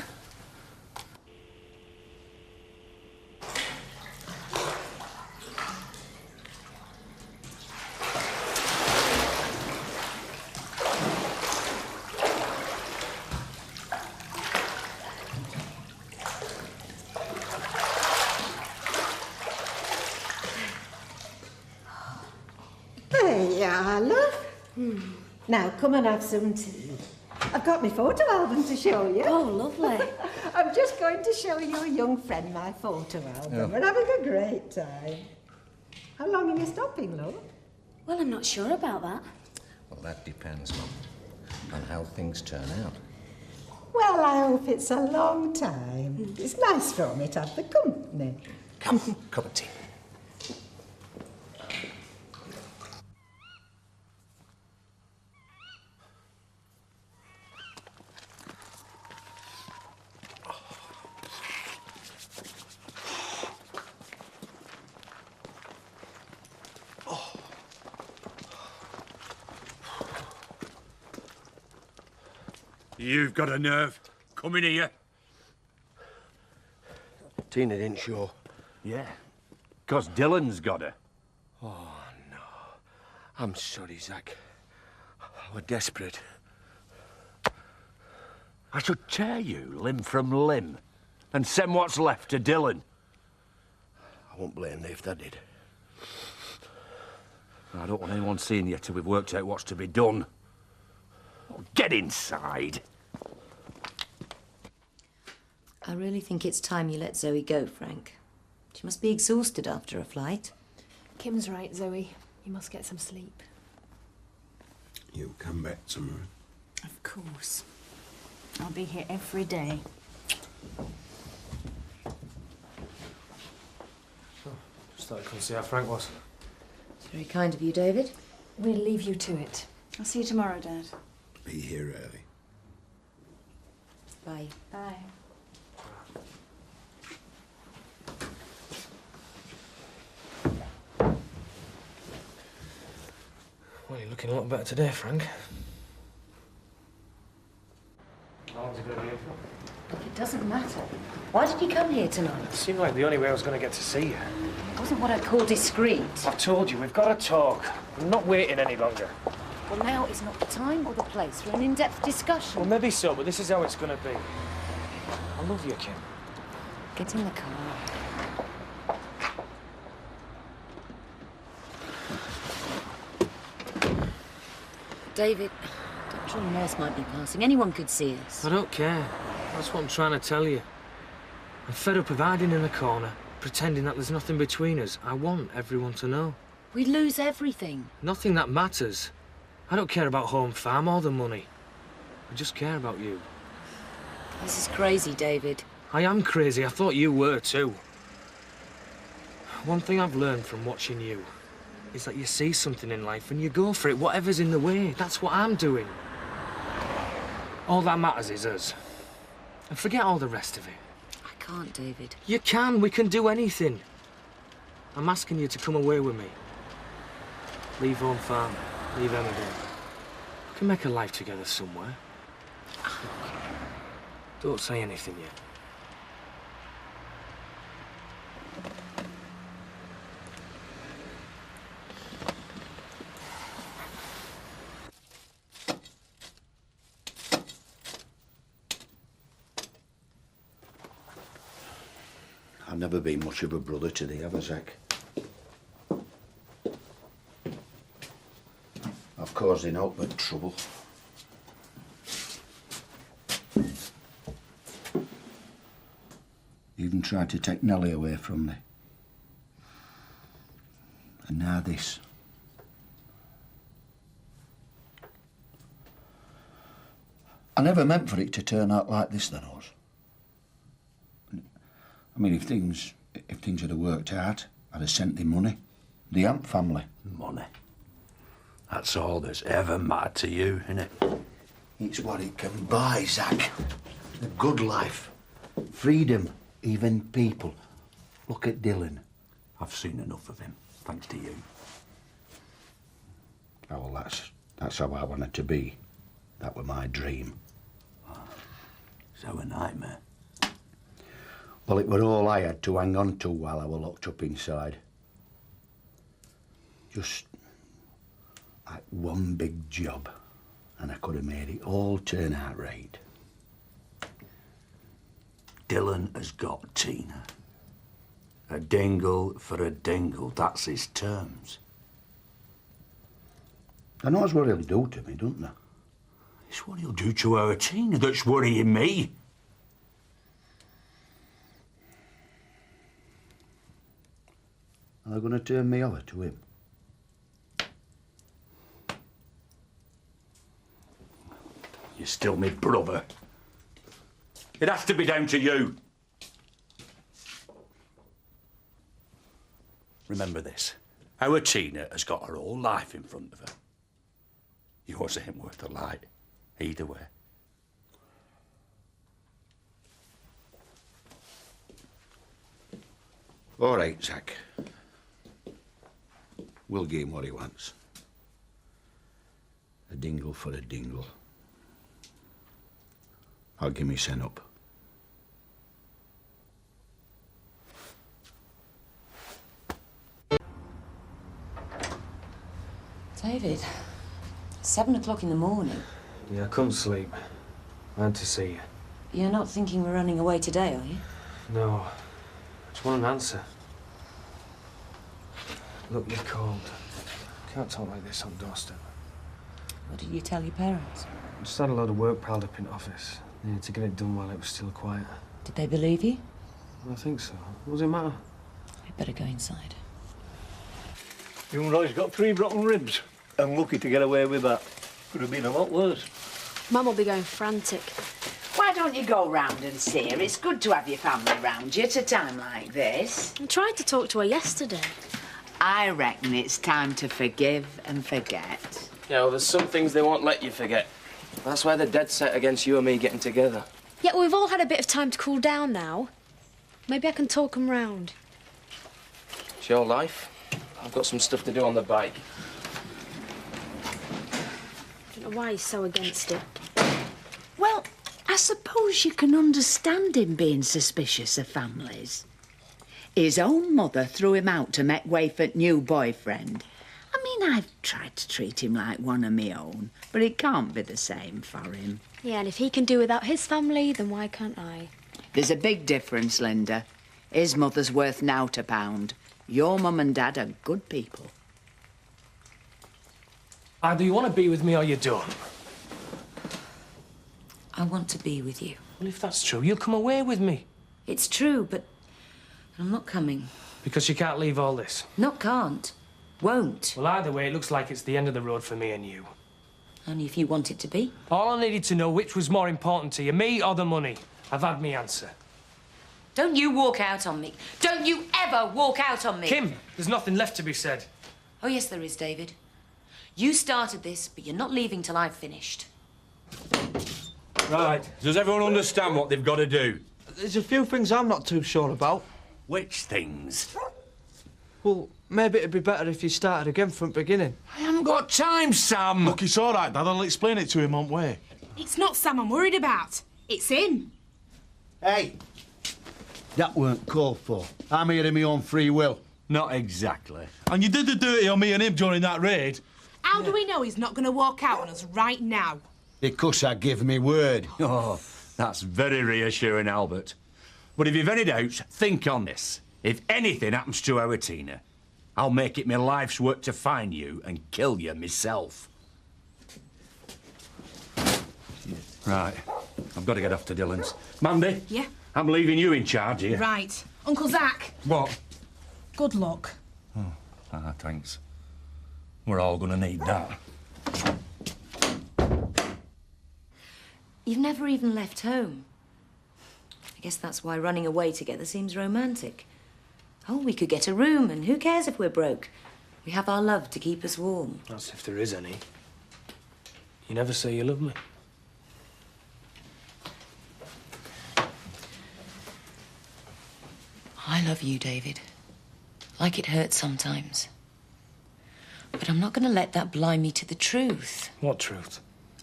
Hey, love. Now, come and have some tea. I've got my photo album to show you. Oh, lovely. I'm just going to show your young friend my photo album. Oh. We're having a great time. How long are you stopping, love? Well, I'm not sure about that. Well, that depends on how things turn out. Well, I hope it's a long time. It's nice for me to have the company. Come, cup of tea. You've got a nerve. Come in here. Tina didn't show. Yeah, 'cause Dylan's got her. Oh, no. I'm sorry, Zach. We're desperate. I should tear you limb from limb and send what's left to Dylan. I won't blame you if that did. I don't want anyone seeing you till we've worked out what's to be done. Get inside. I really think it's time you let Zoe go, Frank. She must be exhausted after a flight. Kim's right, Zoe. You must get some sleep. You'll come back tomorrow. Of course. I'll be here every day. Just thought I'd come see how Frank was. It's very kind of you, David. We'll leave you to it. I'll see you tomorrow, Dad. Be here early. Bye. Bye. Well, you're looking a lot better today, Frank. How long's it going to be in for? It doesn't matter. Why did you come here tonight? It seemed like the only way I was going to get to see you. It wasn't what I'd call discreet. I've told you, we've got to talk. I'm not waiting any longer. Well, now is not the time or the place for an in-depth discussion. Well, maybe so, but this is how it's going to be. I love you, Kim. Get in the car. David, doctor or nurse might be passing. Anyone could see us. I don't care. That's what I'm trying to tell you. I'm fed up of hiding in a corner, pretending that there's nothing between us. I want everyone to know. We'd lose everything. Nothing that matters. I don't care about home farm or the money. I just care about you. This is crazy, David. I am crazy. I thought you were too. One thing I've learned from watching you is that you see something in life and you go for it, whatever's in the way. That's what I'm doing. All that matters is us. And forget all the rest of it. I can't, David. You can. We can do anything. I'm asking you to come away with me. Leave home farm. Leave Emmerdale. We can make a life together somewhere. Don't say anything yet. I've never been much of a brother to thee, have I, Zach? I've caused thee naught but trouble. You even tried to take Nellie away from me. And now this. I never meant for it to turn out like this, then, Oz. I mean, if things had worked out, I'd have sent thee money. The Amp family. Money. That's all that's ever mattered to you, innit? It's what it can buy, Zach. A good life. Freedom. Even people. Look at Dylan. I've seen enough of him, thanks to you. Oh, well, that's how I wanted to be. That were my dream. So a nightmare. Well, it were all I had to hang on to while I were locked up inside. Just like one big job, and I could have made it all turn out right. Dylan has got Tina. A dingle for a dingle, that's his terms. I knows what he'll do to me, don't I? It's what he'll do to our Tina that's worrying me. Are they going to turn me over to him? You're still me brother. It has to be down to you. Remember this. Our Tina has got her whole life in front of her. Yours ain't worth a light, either way. All right, Zach. We'll give him what he wants. A dingle for a dingle. I'll give me sent up. David, 7 o'clock in the morning. Yeah, I couldn't sleep. I had to see you. You're not thinking we're running away today, are you? No. I just want an answer. Look, you're cold. Can't talk like this on doorstep. What did you tell your parents? I just had a load of work piled up in the office. Needed to get it done while it was still quiet. Did they believe you? I think so. What does it matter? We'd better go inside. Young Roy's got 3 broken ribs. I'm lucky to get away with that. Could have been a lot worse. Mum will be going frantic. Why don't you go round and see her? It's good to have your family round you at a time like this. I tried to talk to her yesterday. I reckon it's time to forgive and forget. Yeah, well, there's some things they won't let you forget. That's why they're dead set against you and me getting together. Yeah, we've all had a bit of time to cool down now. Maybe I can talk them round. It's your life. I've got some stuff to do on the bike. I don't know why he's so against it. Well, I suppose you can understand him being suspicious of families. His own mother threw him out to make way for new boyfriend. I mean, I've tried to treat him like one of my own, but it can't be the same for him. Yeah, and if he can do without his family, then why can't I? There's a big difference, Linda. His mother's worth nought a pound. Your mum and dad are good people. Either you want to be with me or you don't. I want to be with you. Well, if that's true, you'll come away with me. It's true, but I'm not coming. Because you can't leave all this. Not can't. Won't. Well, either way, it looks like it's the end of the road for me and you. Only if you want it to be. All I needed to know which was more important to you, me or the money. I've had me answer. Don't you walk out on me. Don't you ever walk out on me. Kim, there's nothing left to be said. Oh, yes, there is, David. You started this, but you're not leaving till I've finished. Right. Does everyone understand what they've got to do? There's a few things I'm not too sure about. Which things? Well, maybe it'd be better if you started again from the beginning. I haven't got time, Sam. Look, it's all right, Dad. I'll explain it to him on way. It's not Sam I'm worried about. It's him. Hey, that weren't called for. I'm here of my own free will. Not exactly. And you did the dirty on me and him during that raid. How do we know he's not going to walk out on us right now? Because I give me word. Oh, that's very reassuring, Albert. But if you've any doubts, think on this. If anything happens to our Tina, I'll make it my life's work to find you and kill you myself. Right. I've got to get off to Dylan's. Mandy? Yeah? I'm leaving you in charge here. Right. Uncle Zach, What? good luck. Thanks. We're all going to need that. You've never even left home. I guess that's why running away together seems romantic. Oh, we could get a room, and who cares if we're broke? We have our love to keep us warm. That's if there is any. You never say you love me. I love you, David. Like it hurts sometimes. But I'm not going to let that blind me to the truth. What truth?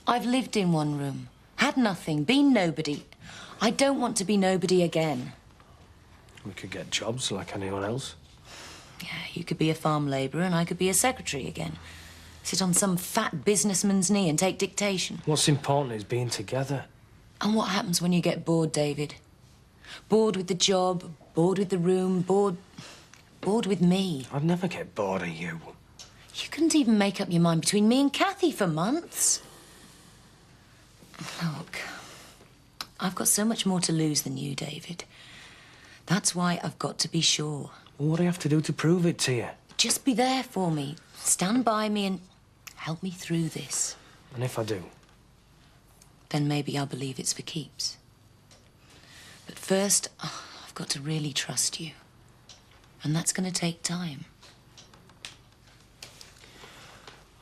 I've lived in one room, had nothing, been nobody. I don't want to be nobody again. We could get jobs like anyone else. Yeah, you could be a farm labourer and I could be a secretary again. Sit on some fat businessman's knee and take dictation. What's important is being together. And what happens when you get bored, David? Bored with the job, bored with the room, bored with me. I'd never get bored of you. You couldn't even make up your mind between me and Kathy for months. Look, I've got so much more to lose than you, David. That's why I've got to be sure. Well, what do I have to do to prove it to you? Just be there for me. Stand by me and help me through this. And if I do? Then maybe I'll believe it's for keeps. But first, I've got to really trust you. And that's going to take time.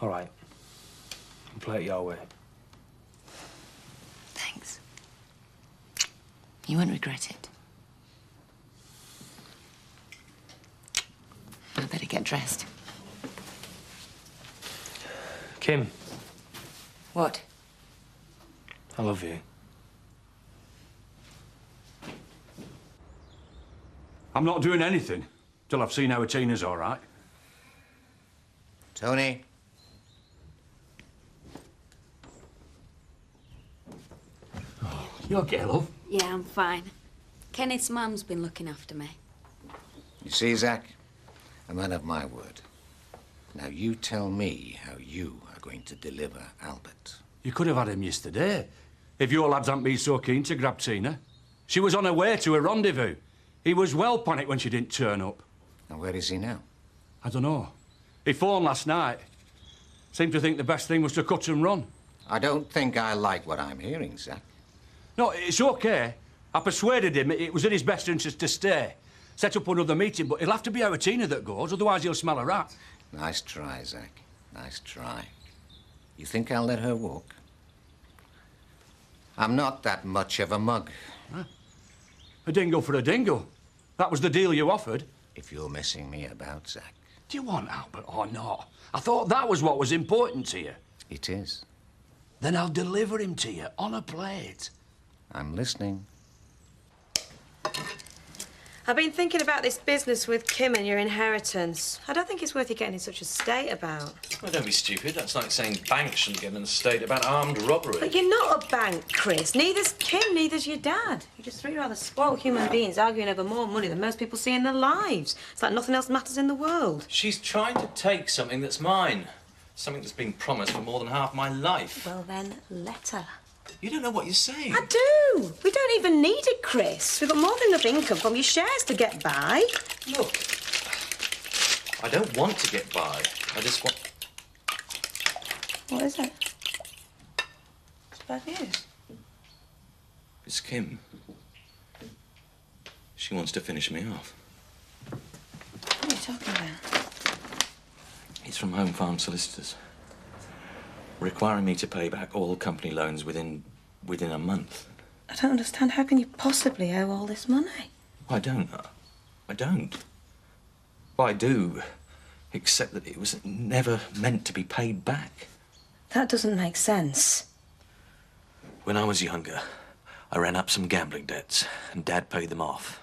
All right. I'll play it your way. Thanks. You won't regret it. I better get dressed. Kim. What? I love you. I'm not doing anything till I've seen how Tina's all right. Tony? You okay, love? Yeah, I'm fine. Kenneth's mum's been looking after me. You see, Zach? A man of my word. Now you tell me how you are going to deliver Albert. You could have had him yesterday, if your lads hadn't been so keen to grab Tina. She was on her way to a rendezvous. He was well panicked when she didn't turn up. And where is he now? I don't know. He phoned last night. Seemed to think the best thing was to cut and run. I don't think I like what I'm hearing, Zach. No, it's okay. I persuaded him it was in his best interest to stay. Set up another meeting, but it'll have to be our Tina that goes, otherwise he'll smell a rat. Nice try, Zach. Nice try. You think I'll let her walk? I'm not that much of a mug. Huh? A dingo for a dingo. That was the deal you offered. If you're messing me about, Zach. Do you want Albert or not? I thought that was what was important to you. It is. Then I'll deliver him to you on a plate. I'm listening. I've been thinking about this business with Kim and your inheritance. I don't think it's worth you getting in such a state about. Well, don't be stupid. That's like saying banks shouldn't get in a state about armed robbery. But you're not a bank, Chris. Neither's Kim, neither's your dad. You're just three rather spoiled human beings arguing over more money than most people see in their lives. It's like nothing else matters in the world. She's trying to take something that's mine. Something that's been promised for more than half my life. Well, then, let her. You don't know what you're saying. I do. We don't even need it, Chris. We've got more than enough income from your shares to get by. Look, I don't want to get by. I just want... What is it? It's bad news. It's Kim. She wants to finish me off. What are you talking about? It's from Home Farm Solicitors. Requiring me to pay back all company loans within a month. I don't understand. How can you possibly owe all this money? I don't. I don't. Well, I do, except that it was never meant to be paid back. That doesn't make sense. When I was younger, I ran up some gambling debts, and Dad paid them off.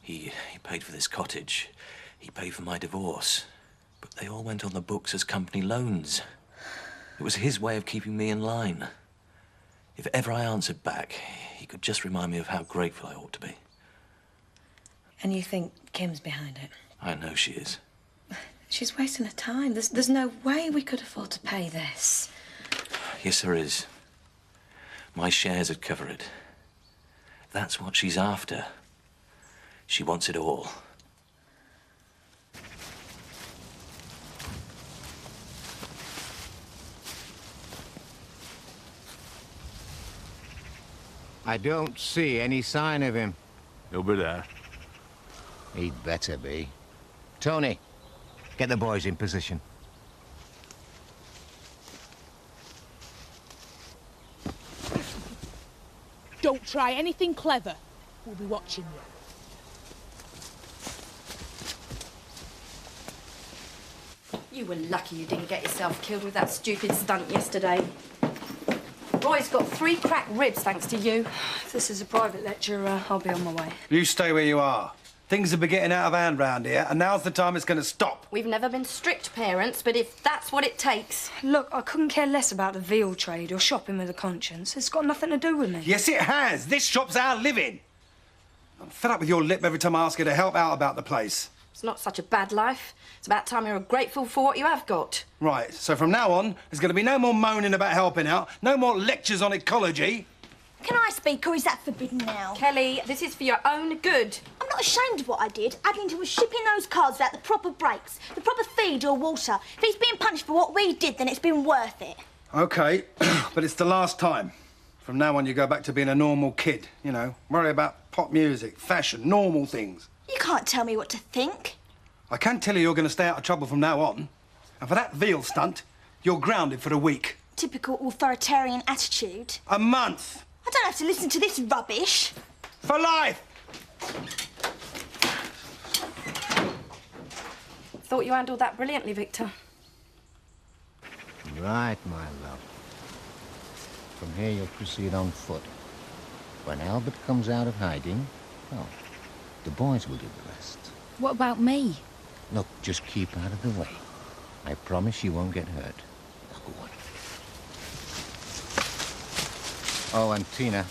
He paid for this cottage. He paid for my divorce. But they all went on the books as company loans. It was his way of keeping me in line. If ever I answered back, he could just remind me of how grateful I ought to be. And you think Kim's behind it? I know she is. She's wasting her time. There's no way we could afford to pay this. Yes, there is. My shares would cover it. That's what she's after. She wants it all. I don't see any sign of him. He'll be there. He'd better be. Tony, get the boys in position. Don't try anything clever. We'll be watching you. You were lucky you didn't get yourself killed with that stupid stunt yesterday. Roy's got 3 cracked ribs thanks to you. If this is a private lecture, I'll be on my way. You stay where you are. Things have been getting out of hand round here, and now's the time it's going to stop. We've never been strict parents, but if that's what it takes... Look, I couldn't care less about the veal trade or shopping with a conscience. It's got nothing to do with me. Yes, it has. This shop's our living. I'm fed up with your lip every time I ask you to help out about the place. It's not such a bad life. It's about time you're grateful for what you have got. Right, so from now on, there's going to be no more moaning about helping out, no more lectures on ecology. Can I speak, or is that forbidden now? Kelly, this is for your own good. I'm not ashamed of what I did. Addington was shipping those cars without the proper brakes, the proper feed or water. If he's being punished for what we did, then it's been worth it. OK, but it's the last time. From now on, you go back to being a normal kid, you know. Worry about pop music, fashion, normal things. You can't tell me what to think. I can tell you you're going to stay out of trouble from now on. And for that veal stunt, you're grounded for a week. Typical authoritarian attitude. A month. I don't have to listen to this rubbish. For life! Thought you handled that brilliantly, Victor. Right, my love. From here, you'll proceed on foot. When Albert comes out of hiding, well, the boys will do the rest. What about me? Look, just keep out of the way. I promise you won't get hurt. Now, go on. Oh, and Tina,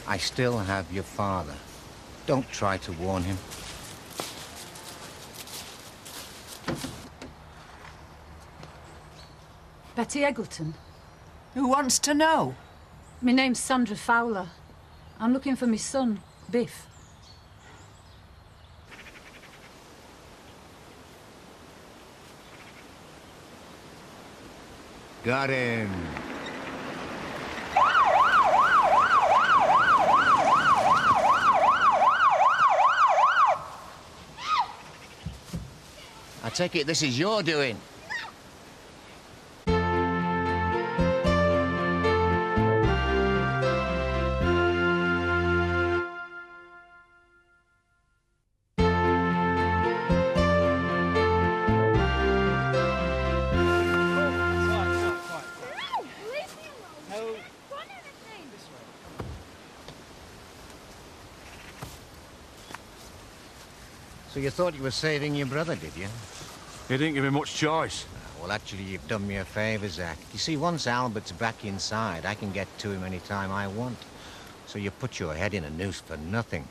I still have your father. Don't try to warn him. Betty Eggleton. Who wants to know? My name's Sandra Fowler. I'm looking for my son, Biff. Got him. I take it this is your doing. So you thought you were saving your brother, did you? He didn't give me much choice. Well, actually, you've done me a favour, Zach. You see, once Albert's back inside, I can get to him any time I want. So you put your head in a noose for nothing.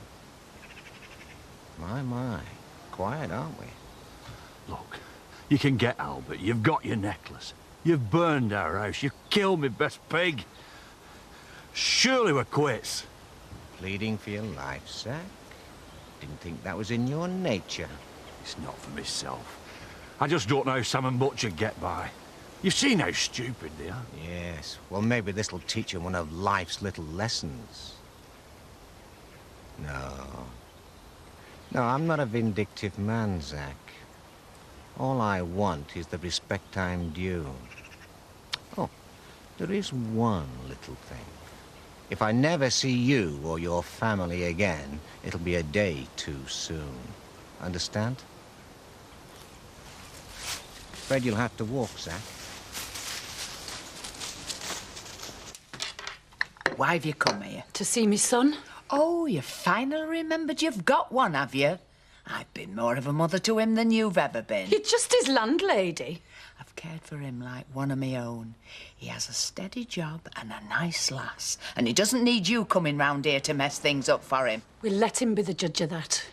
My. Quiet, aren't we? Look, you can get Albert. You've got your necklace. You've burned our house. You've killed me best pig. Surely we're quits. Pleading for your life, Zach? Didn't think that was in your nature. It's not for myself. I just don't know how Sam and Butch would get by. You've seen how stupid they are. Yes. Well, maybe this'll teach you one of life's little lessons. No, I'm not a vindictive man, Zach. All I want is the respect I'm due. Oh, there is one little thing. If I never see you or your family again, it'll be a day too soon. Understand? Afraid you'll have to walk, Zach. Why have you come here? To see me son. Oh, you finally remembered you've got one, have you? I've been more of a mother to him than you've ever been. You're just his landlady. I've cared for him like one of my own. He has a steady job and a nice lass, and he doesn't need you coming round here to mess things up for him. We'll let him be the judge of that.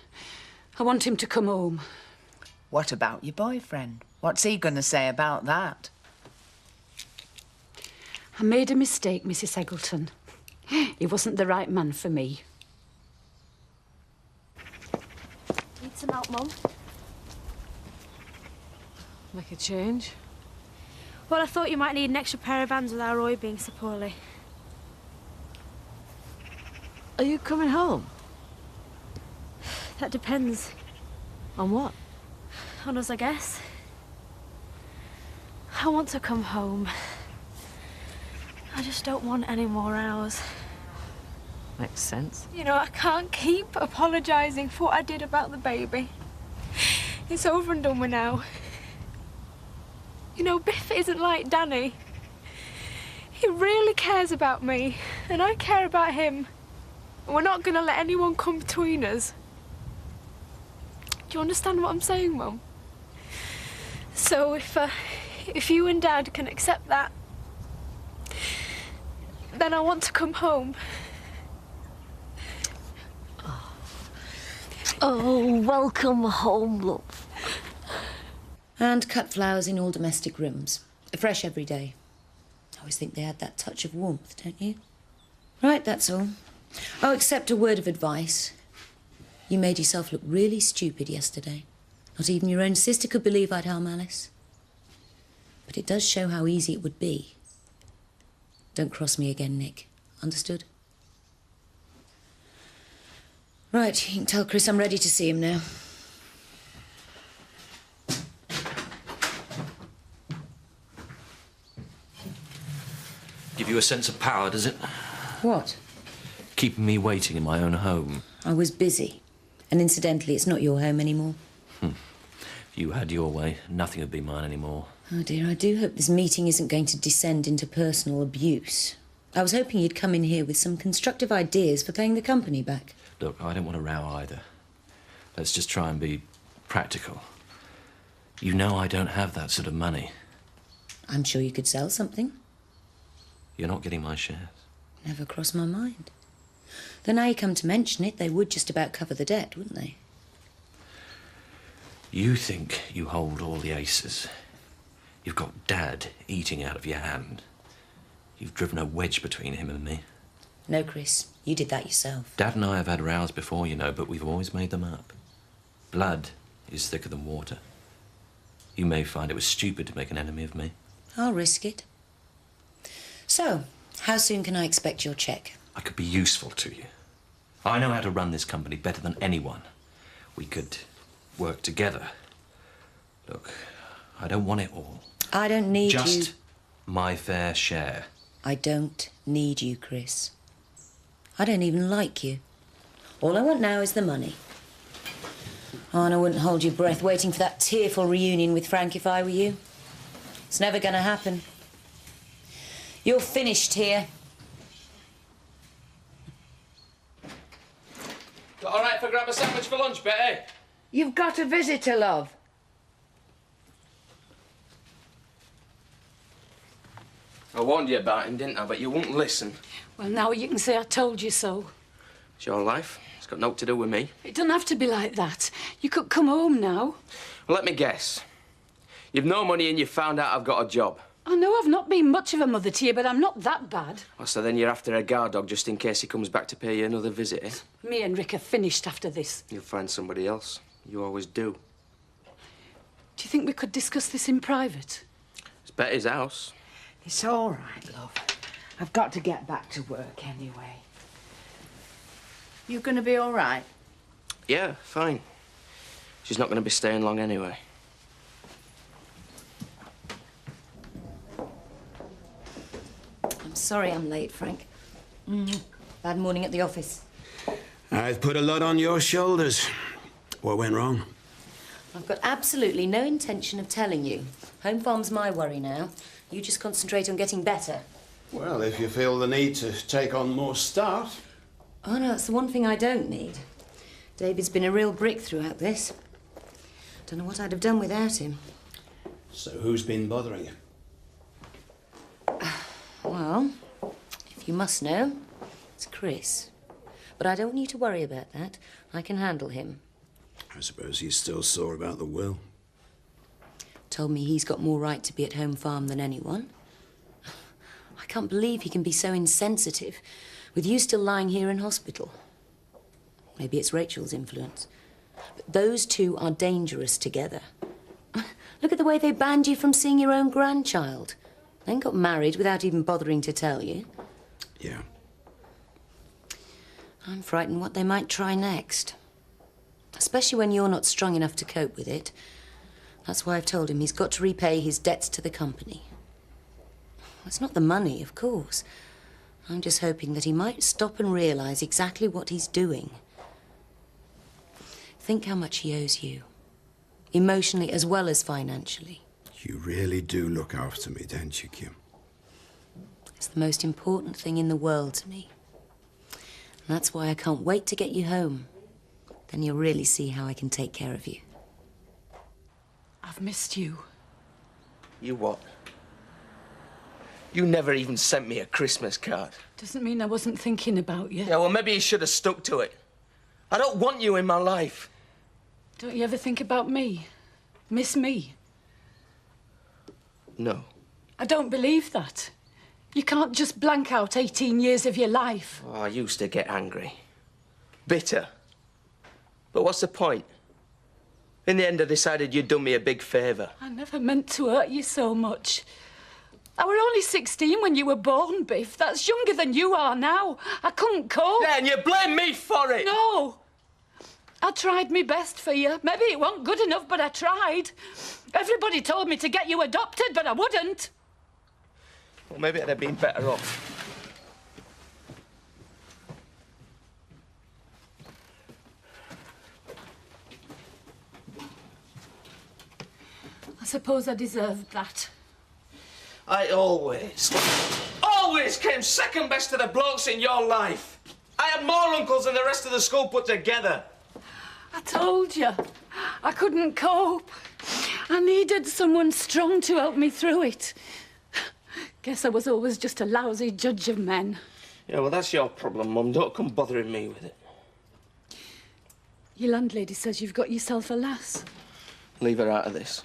I want him to come home. What about your boyfriend? What's he going to say about that? I made a mistake, Mrs. Eggleton. He wasn't the right man for me. Need some help, Mum? Make a change? Well, I thought you might need an extra pair of hands with our Roy being so poorly. Are you coming home? That depends. On what? On us, I guess. I want to come home. I just don't want any more hours. Makes sense. You know, I can't keep apologising for what I did about the baby. It's over and done with now. You know, Biff isn't like Danny. He really cares about me, and I care about him. And we're not going to let anyone come between us. Do you understand what I'm saying, Mum? So if you and Dad can accept that, then I want to come home. Oh, welcome home, love. And cut flowers in all domestic rooms. Fresh every day. I always think they add that touch of warmth, don't you? Right, that's all. Oh, except a word of advice. You made yourself look really stupid yesterday. Not even your own sister could believe I'd harm Alice. But it does show how easy it would be. Don't cross me again, Nick. Understood? Right, you can tell Chris I'm ready to see him now. Give you a sense of power, does it? What? Keeping me waiting in my own home. I was busy. And incidentally, it's not your home anymore. If you had your way, nothing would be mine anymore. Oh, dear, I do hope this meeting isn't going to descend into personal abuse. I was hoping you'd come in here with some constructive ideas for paying the company back. Look, I don't want to row either. Let's just try and be practical. You know I don't have that sort of money. I'm sure you could sell something. You're not getting my shares. Never crossed my mind. Though now you come to mention it, they would just about cover the debt, wouldn't they? You think you hold all the aces. You've got Dad eating out of your hand. You've driven a wedge between him and me. No, Chris. You did that yourself. Dad and I have had rows before, you know, but we've always made them up. Blood is thicker than water. You may find it was stupid to make an enemy of me. I'll risk it. So, how soon can I expect your cheque? I could be useful to you. I know how to run this company better than anyone. We could work together. Look, I don't want it all. I don't need you. Just my fair share. I don't need you, Chris. I don't even like you. All I want now is the money. Oh, and I wouldn't hold your breath waiting for that tearful reunion with Frank if I were you. It's never going to happen. You're finished here. All right if I grab a sandwich for lunch, Betty? You've got a visitor, love. I warned you about him, didn't I? But you wouldn't listen. Well, now you can say I told you so. It's your life. It's got naught to do with me. It doesn't have to be like that. You could come home now. Well, let me guess. You've no money and you've found out I've got a job. I know I've not been much of a mother to you, but I'm not that bad. Well, so then you're after a guard dog just in case he comes back to pay you another visit, eh? Me and Rick are finished after this. You'll find somebody else. You always do. Do you think we could discuss this in private? It's Betty's house. It's all right, love. I've got to get back to work anyway. You gonna be all right? Yeah, fine. She's not going to be staying long anyway. I'm sorry I'm late, Frank. Bad morning at the office. I've put a lot on your shoulders. What went wrong? I've got absolutely no intention of telling you. Home farm's my worry now. You just concentrate on getting better. Well, if you feel the need to take on more staff. Oh, no, that's the one thing I don't need. David's been a real brick throughout this. Don't know what I'd have done without him. So who's been bothering you? Well, if you must know, it's Chris. But I don't want you to worry about that. I can handle him. I suppose he's still sore about the will. Told me he's got more right to be at home farm than anyone. I can't believe he can be so insensitive, with you still lying here in hospital. Maybe it's Rachel's influence. But those two are dangerous together. Look at the way they banned you from seeing your own grandchild. Then got married without even bothering to tell you. Yeah. I'm frightened what they might try next. Especially when you're not strong enough to cope with it. That's why I've told him he's got to repay his debts to the company. It's not the money, of course. I'm just hoping that he might stop and realise exactly what he's doing. Think how much he owes you. Emotionally as well as financially. You really do look after me, don't you, Kim? It's the most important thing in the world to me. And that's why I can't wait to get you home. Then you'll really see how I can take care of you. I've missed you. You what? You never even sent me a Christmas card. Doesn't mean I wasn't thinking about you. Yeah, well, maybe you should have stuck to it. I don't want you in my life. Don't you ever think about me? Miss me? No. I don't believe that. You can't just blank out 18 years of your life. Oh, I used to get angry. Bitter. But what's the point? In the end, I decided you'd done me a big favour. I never meant to hurt you so much. I were only 16 when you were born, Biff. That's younger than you are now. I couldn't cope. Yeah, and you blame me for it! No! I tried my best for you. Maybe it wasn't good enough, but I tried. Everybody told me to get you adopted, but I wouldn't. Well, maybe I'd have been better off. I suppose I deserved that. I always came second best to the blokes in your life. I had more uncles than the rest of the school put together. I told you. I couldn't cope. I needed someone strong to help me through it. Guess I was always just a lousy judge of men. Yeah, well, that's your problem, Mum. Don't come bothering me with it. Your landlady says you've got yourself a lass. Leave her out of this.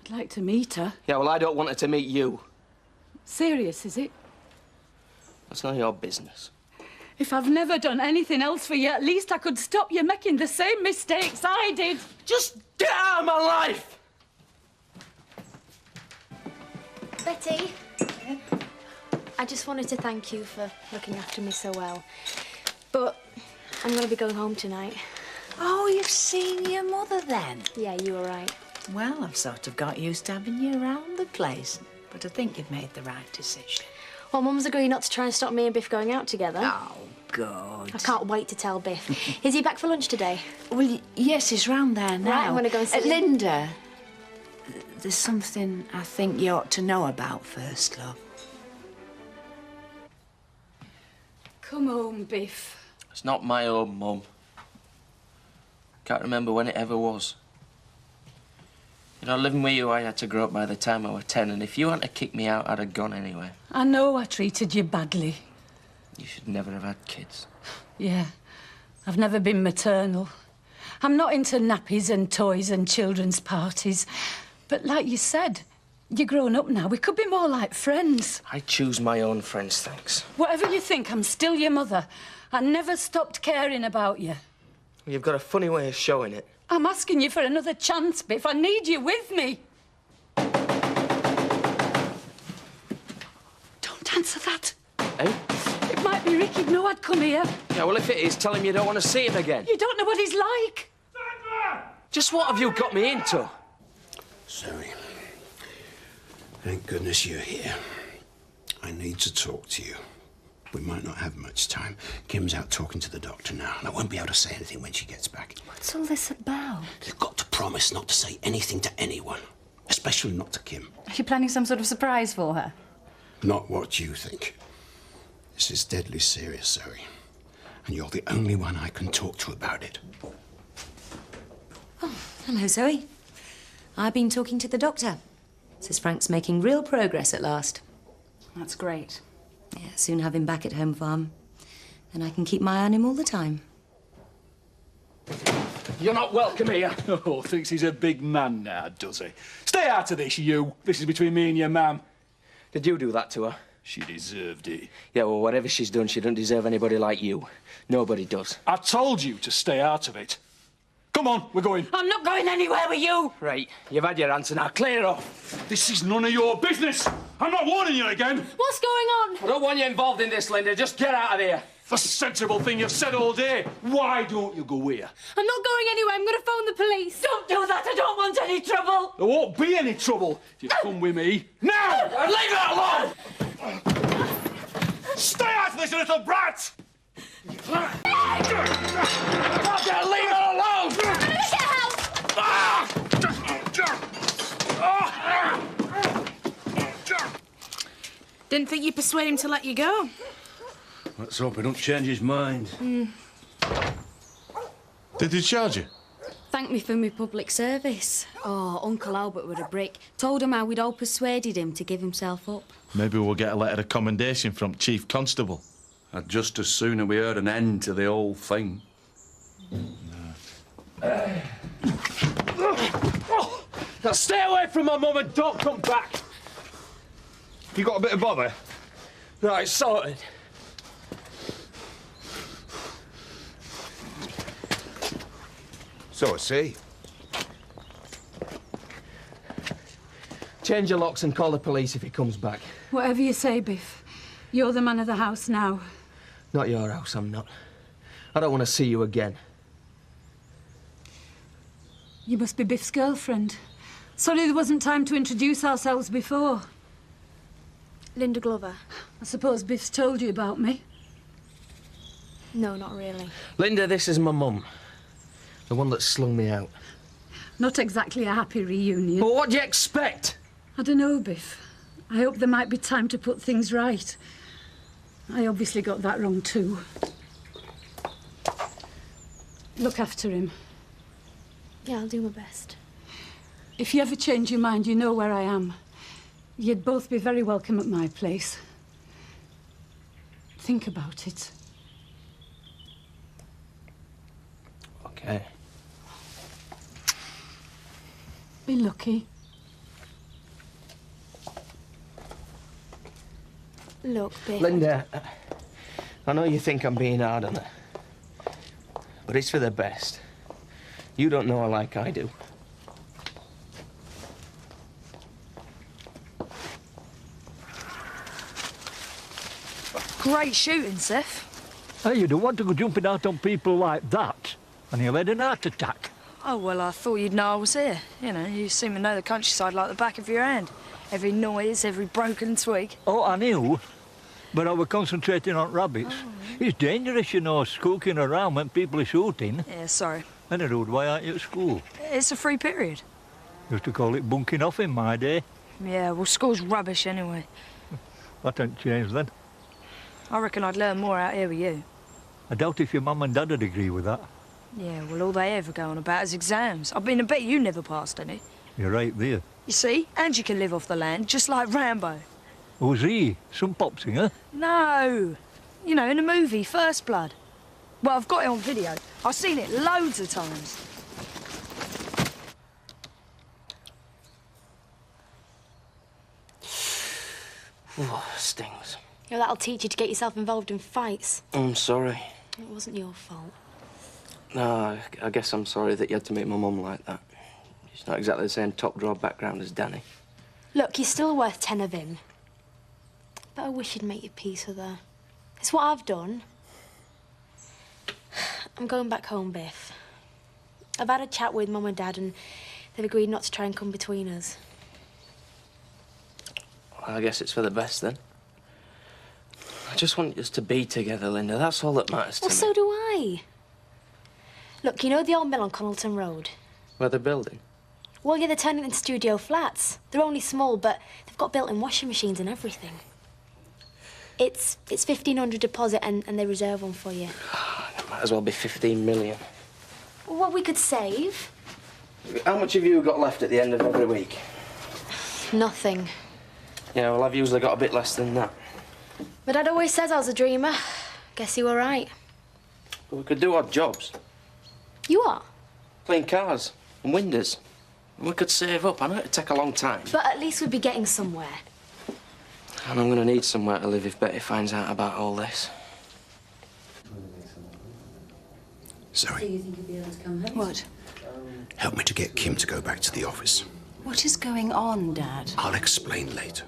I'd like to meet her. Yeah, well, I don't want her to meet you. Serious, is it? That's none of your business. If I've never done anything else for you, at least I could stop you making the same mistakes I did. Just get out of my life! Betty, I just wanted to thank you for looking after me so well. But I'm going to be going home tonight. Oh, you've seen your mother then? Yeah, you were right. Well, I've sort of got used to having you around the place, but I think you've made the right decision. Well, Mum's agreed not to try and stop me and Biff going out together. Oh, good. I can't wait to tell Biff. Is he back for lunch today? Well, yes, he's round there now. Right, I'm going to go and see him. Linda, there's something I think you ought to know about first, love. Come home, Biff. It's not my home, Mum. Can't remember when it ever was. You know, living with you, I had to grow up by the time I was 10, and if you hadn't kicked me out, I'd have gone anyway. I know I treated you badly. You should never have had kids. Yeah, I've never been maternal. I'm not into nappies and toys and children's parties. But like you said, you're grown up now. We could be more like friends. I choose my own friends, thanks. Whatever you think, I'm still your mother. I never stopped caring about you. You've got a funny way of showing it. I'm asking you for another chance, Biff. I need you with me. Don't answer that. Eh? It might be Ricky. No, I'd come here. Yeah, well, if it is, tell him you don't want to see him again. You don't know what he's like. Just what have you got me into? Zoe, thank goodness you're here. I need to talk to you. We might not have much time. Kim's out talking to the doctor now, and I won't be able to say anything when she gets back. What's all this about? You've got to promise not to say anything to anyone, especially not to Kim. Are you planning some sort of surprise for her? Not what you think. This is deadly serious, Zoe. And you're the only one I can talk to about it. Oh, hello, Zoe. I've been talking to the doctor. Says Frank's making real progress at last. That's great. Yeah, soon have him back at home farm. Then I can keep my eye on him all the time. You're not welcome here. Oh, thinks he's a big man now, does he? Stay out of this, you. This is between me and your mum. Did you do that to her? She deserved it. Yeah, well, whatever she's done, she doesn't deserve anybody like you. Nobody does. I told you to stay out of it. Come on, we're going. I'm not going anywhere with you. Right, you've had your answer now. Clear off. This is none of your business. I'm not warning you again. What's going on? I don't want you involved in this, Linda. Just get out of here. The sensible thing you've said all day. Why don't you go here? I'm not going anywhere. I'm going to phone the police. Don't do that. I don't want any trouble. There won't be any trouble if you come with me. Now! Leave it alone! Stay out of this, you little brat! I can't leave it alone! Didn't think you'd persuade him to let you go. Let's hope he don't change his mind. Did he charge you? Thank me for my public service. Oh, Uncle Albert were a brick. Told him how we'd all persuaded him to give himself up. Maybe we'll get a letter of commendation from Chief Constable. I'd just as soon we heard an end to the whole thing. Now stay away from my mum and don't come back. You got a bit of bother? Right, sorted. So I see. Change your locks and call the police if he comes back. Whatever you say, Biff. You're the man of the house now. Not your house, I'm not. I don't want to see you again. You must be Biff's girlfriend. Sorry there wasn't time to introduce ourselves before. Linda Glover. I suppose Biff's told you about me. No, not really. Linda, this is my mum. The one that slung me out. Not exactly a happy reunion. But what do you expect? I don't know, Biff. I hope there might be time to put things right. I obviously got that wrong too. Look after him. Yeah, I'll do my best. If you ever change your mind, you know where I am. You'd both be very welcome at my place. Think about it. Okay. Be lucky. Look, Biff. Linda, I know you think I'm being hard on her, but it's for the best. You don't know her like I do. Great shooting, Seth. Hey, you don't want to go jumping out on people like that. And you've had an heart attack. Oh, well, I thought you'd know I was here. You know, you seem to know the countryside like the back of your hand. Every noise, every broken twig. Oh, I knew. But I was concentrating on rabbits. It's dangerous, you know, skulking around when people are shooting. Yeah, sorry. Anyway, why aren't you at school? It's a free period. Used to call it bunking off in my day. Yeah, well, school's rubbish anyway. That ain't changed then. I reckon I'd learn more out here with you. I doubt if your mum and dad would agree with that. Yeah, well, all they ever go on about is exams. I mean, I bet you never passed any. You're right there. You see? And you can live off the land, just like Rambo. Who's he? Some pop singer? No! You know, in the movie, First Blood. Well, I've got it on video. I've seen it loads of times. Oh, stings. Yeah, that'll teach you to get yourself involved in fights. I'm sorry. It wasn't your fault. No, I guess I'm sorry that you had to meet my mum like that. She's not exactly the same top-drawer background as Danny. Look, you're still worth 10 of him. But I wish you'd make your peace with her. It's what I've done. I'm going back home, Biff. I've had a chat with Mum and Dad, and they've agreed not to try and come between us. Well, I guess it's for the best, then. I just want us to be together, Linda. That's all that matters to Well, me. so do I. Look, you know the old mill on Connelton Road? Where they're building? Well, yeah, they're turning it into studio flats. They're only small, but they've got built-in washing machines and everything. It's 1,500 deposit, and they reserve one for you. It might as well be 15 million. What we could save? How much have you got left at the end of every week? Nothing. Yeah, well, I've usually got a bit less than that. My dad always says I was a dreamer. Guess you were right. But we could do odd jobs. You are? Clean cars and windows. And we could save up. I know it'd take a long time. But at least we'd be getting somewhere. And I'm going to need somewhere to live if Betty finds out about all this. Zoe, you think you'll be able to come home? What? help me to get Kim to go back to the office. What is going on, Dad? I'll explain later.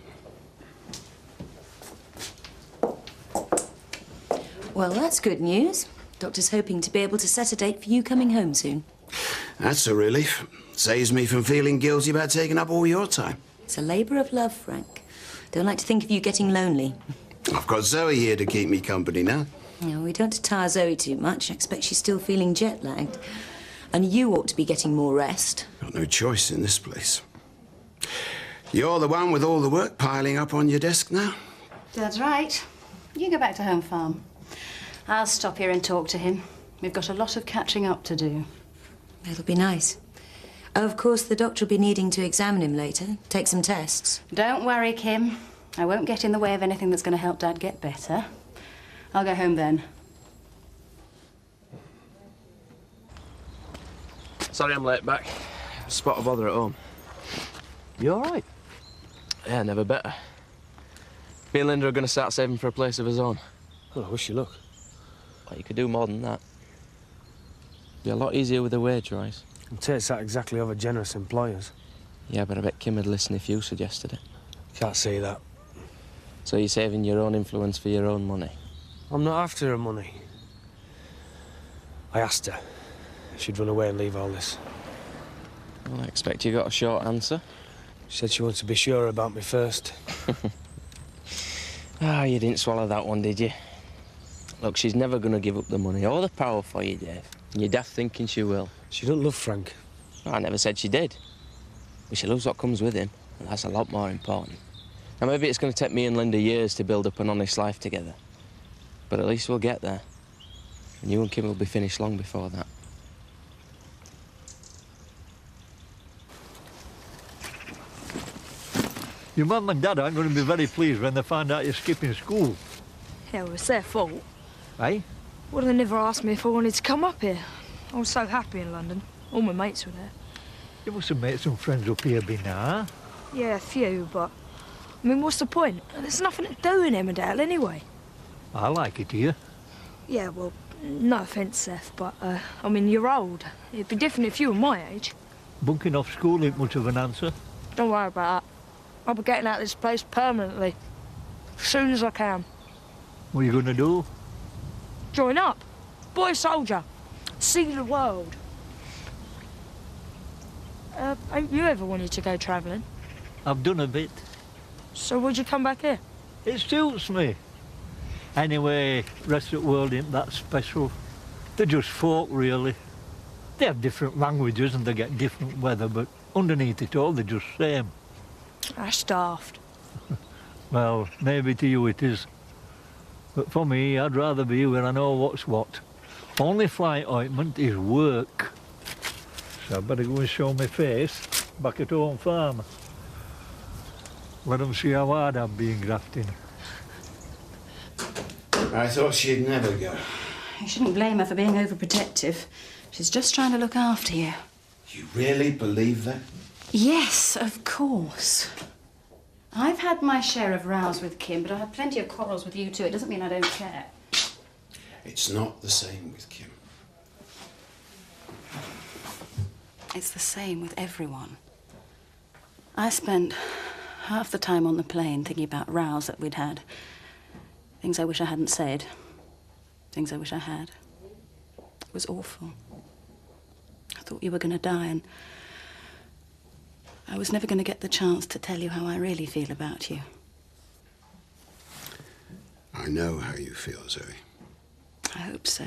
Well, that's good news. Doctor's hoping to be able to set a date for you coming home soon. That's a relief. Saves me from feeling guilty about taking up all your time. It's a labour of love, Frank. Don't like to think of you getting lonely. I've got Zoe here to keep me company now. No, we don't tire Zoe too much. I expect she's still feeling jet-lagged. And you ought to be getting more rest. Got no choice in this place. You're the one with all the work piling up on your desk now. Dad's right. You go back to Home Farm. I'll stop here and talk to him. We've got a lot of catching up to do. That'll be nice. Oh, of course, the doctor will be needing to examine him later, take some tests. Don't worry, Kim. I won't get in the way of anything that's going to help Dad get better. I'll go home then. Sorry I'm late back. Spot of bother at home. You all right? Yeah, never better. Me and Linda are going to start saving for a place of his own. Well, I wish you luck. Well, you could do more than that. Be a lot easier with a wage rise. It takes that exactly over generous employers. Yeah, but I bet Kim would listen if you suggested it. Can't see that. So you're saving your own influence for your own money? I'm not after her money. I asked her if she'd run away and leave all this. Well, I expect you got a short answer. She said she wanted to be sure about me first. Ah, you didn't swallow that one, did you? Look, she's never going to give up the money or the power for you, Dave. And you're daft thinking she will. She doesn't love Frank. I never said she did. But she loves what comes with him, and that's a lot more important. Now, maybe it's going to take me and Linda years to build up an honest life together. But at least we'll get there. And you and Kim will be finished long before that. Your mum and dad aren't going to be very pleased when they find out you're skipping school. Yeah, well, it's their fault. Eh? Well, they never asked me if I wanted to come up here. I was so happy in London. All my mates were there. You must have made some friends up here by now. Yeah, a few, but... I mean, what's the point? There's nothing to do in Emmerdale anyway. I like it here. Yeah, well, no offence, Seth, but, I mean, you're old. It'd be different if you were my age. Bunking off school ain't much of an answer. Don't worry about that. I'll be getting out of this place permanently. As soon as I can. What are you going to do? Join up. Boy soldier. See the world. Ain't you ever wanted to go travelling? I've done a bit. So would you come back here? It suits me. Anyway, rest of the world ain't that special. They're just folk, really. They have different languages and they get different weather, but underneath it all, they're just same. That's daft. Well, maybe to you it is. But for me, I'd rather be where I know what's what. Only flight ointment is work. So I better go and show my face back at home farm. Let them see how hard I'm being grafting. I thought she'd never go. You shouldn't blame her for being overprotective. She's just trying to look after you. You really believe that? Yes, of course. I've had my share of rows with Kim, but I have plenty of quarrels with you too. It doesn't mean I don't care. It's not the same with Kim. It's the same with everyone. I spent half the time on the plane thinking about rows that we'd had. Things I wish I hadn't said. Things I wish I had. It was awful. I thought you were going to die, and I was never going to get the chance to tell you how I really feel about you. I know how you feel, Zoe. I hope so.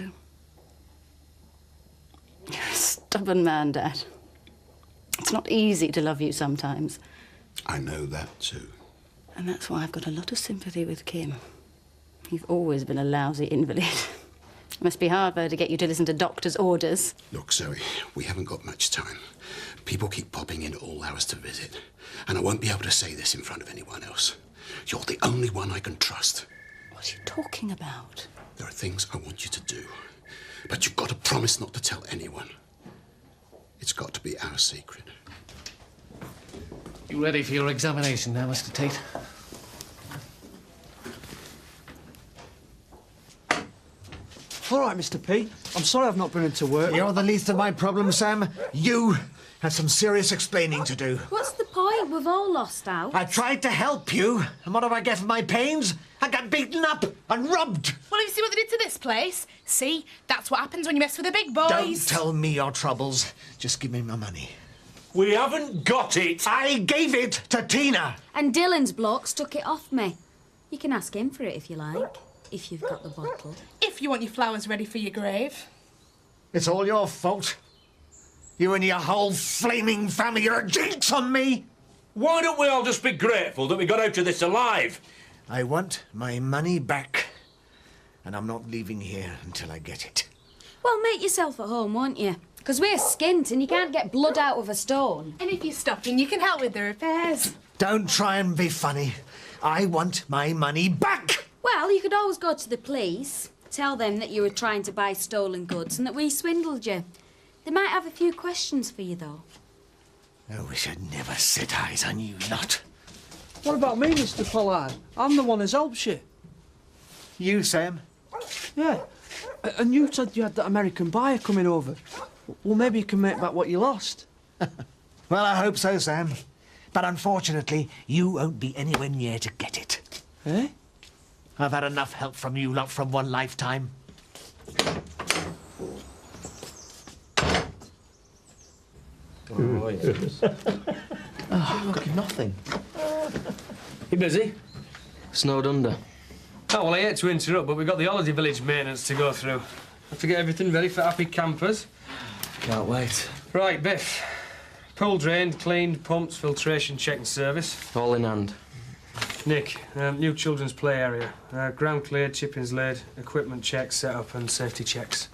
You're a stubborn man, Dad. It's not easy to love you sometimes. I know that too. And that's why I've got a lot of sympathy with Kim. You've always been a lousy invalid. It must be hard for her to get you to listen to doctor's orders. Look, Zoe, we haven't got much time. People keep popping in at all hours to visit. And I won't be able to say this in front of anyone else. You're the only one I can trust. What are you talking about? There are things I want you to do. But you've got to promise not to tell anyone. It's got to be our secret. You ready for your examination now, Mr. Tate? All right, Mr. P. I'm sorry I've not been into work. You're the least of my problems, Sam. You had some serious explaining to do. What's the point? We've all lost out. I tried to help you, and what do I get for my pains? I got beaten up and robbed. Well, you see what they did to this place? See? That's what happens when you mess with the big boys. Don't tell me your troubles. Just give me my money. We haven't got it. I gave it to Tina. And Dylan's blocks took it off me. You can ask him for it if you like, if you've got the bottle. If you want your flowers ready for your grave. It's all your fault. You and your whole flaming family are a jinx on me. Why don't we all just be grateful that we got out of this alive? I want my money back, and I'm not leaving here until I get it. Well, make yourself at home, won't you? Because we're skint and you can't get blood out of a stone. And if you're stopping, you can help with the repairs. Don't try and be funny. I want my money back. Well, you could always go to the police, tell them that you were trying to buy stolen goods and that we swindled you. They might have a few questions for you, though. I wish I'd never set eyes on you lot. What about me, Mr. Pollard? I'm the one who's helped you. You, Sam? Yeah. And you said you had that American buyer coming over. Well, maybe you can make back what you lost. Well, I hope so, Sam. But unfortunately, you won't be anywhere near to get it. Eh? I've had enough help from you lot from one lifetime. Oh, yes. Oh, I've got nothing. You busy? Snowed under. Oh, well, I hate to interrupt, but we've got the holiday village maintenance to go through. Have to get everything ready for happy campers. Can't wait. Right, Biff. Pool drained, cleaned, pumps, filtration check and service. All in hand. Nick, new children's play area. Ground cleared, chippings laid, equipment checks set up and safety checks.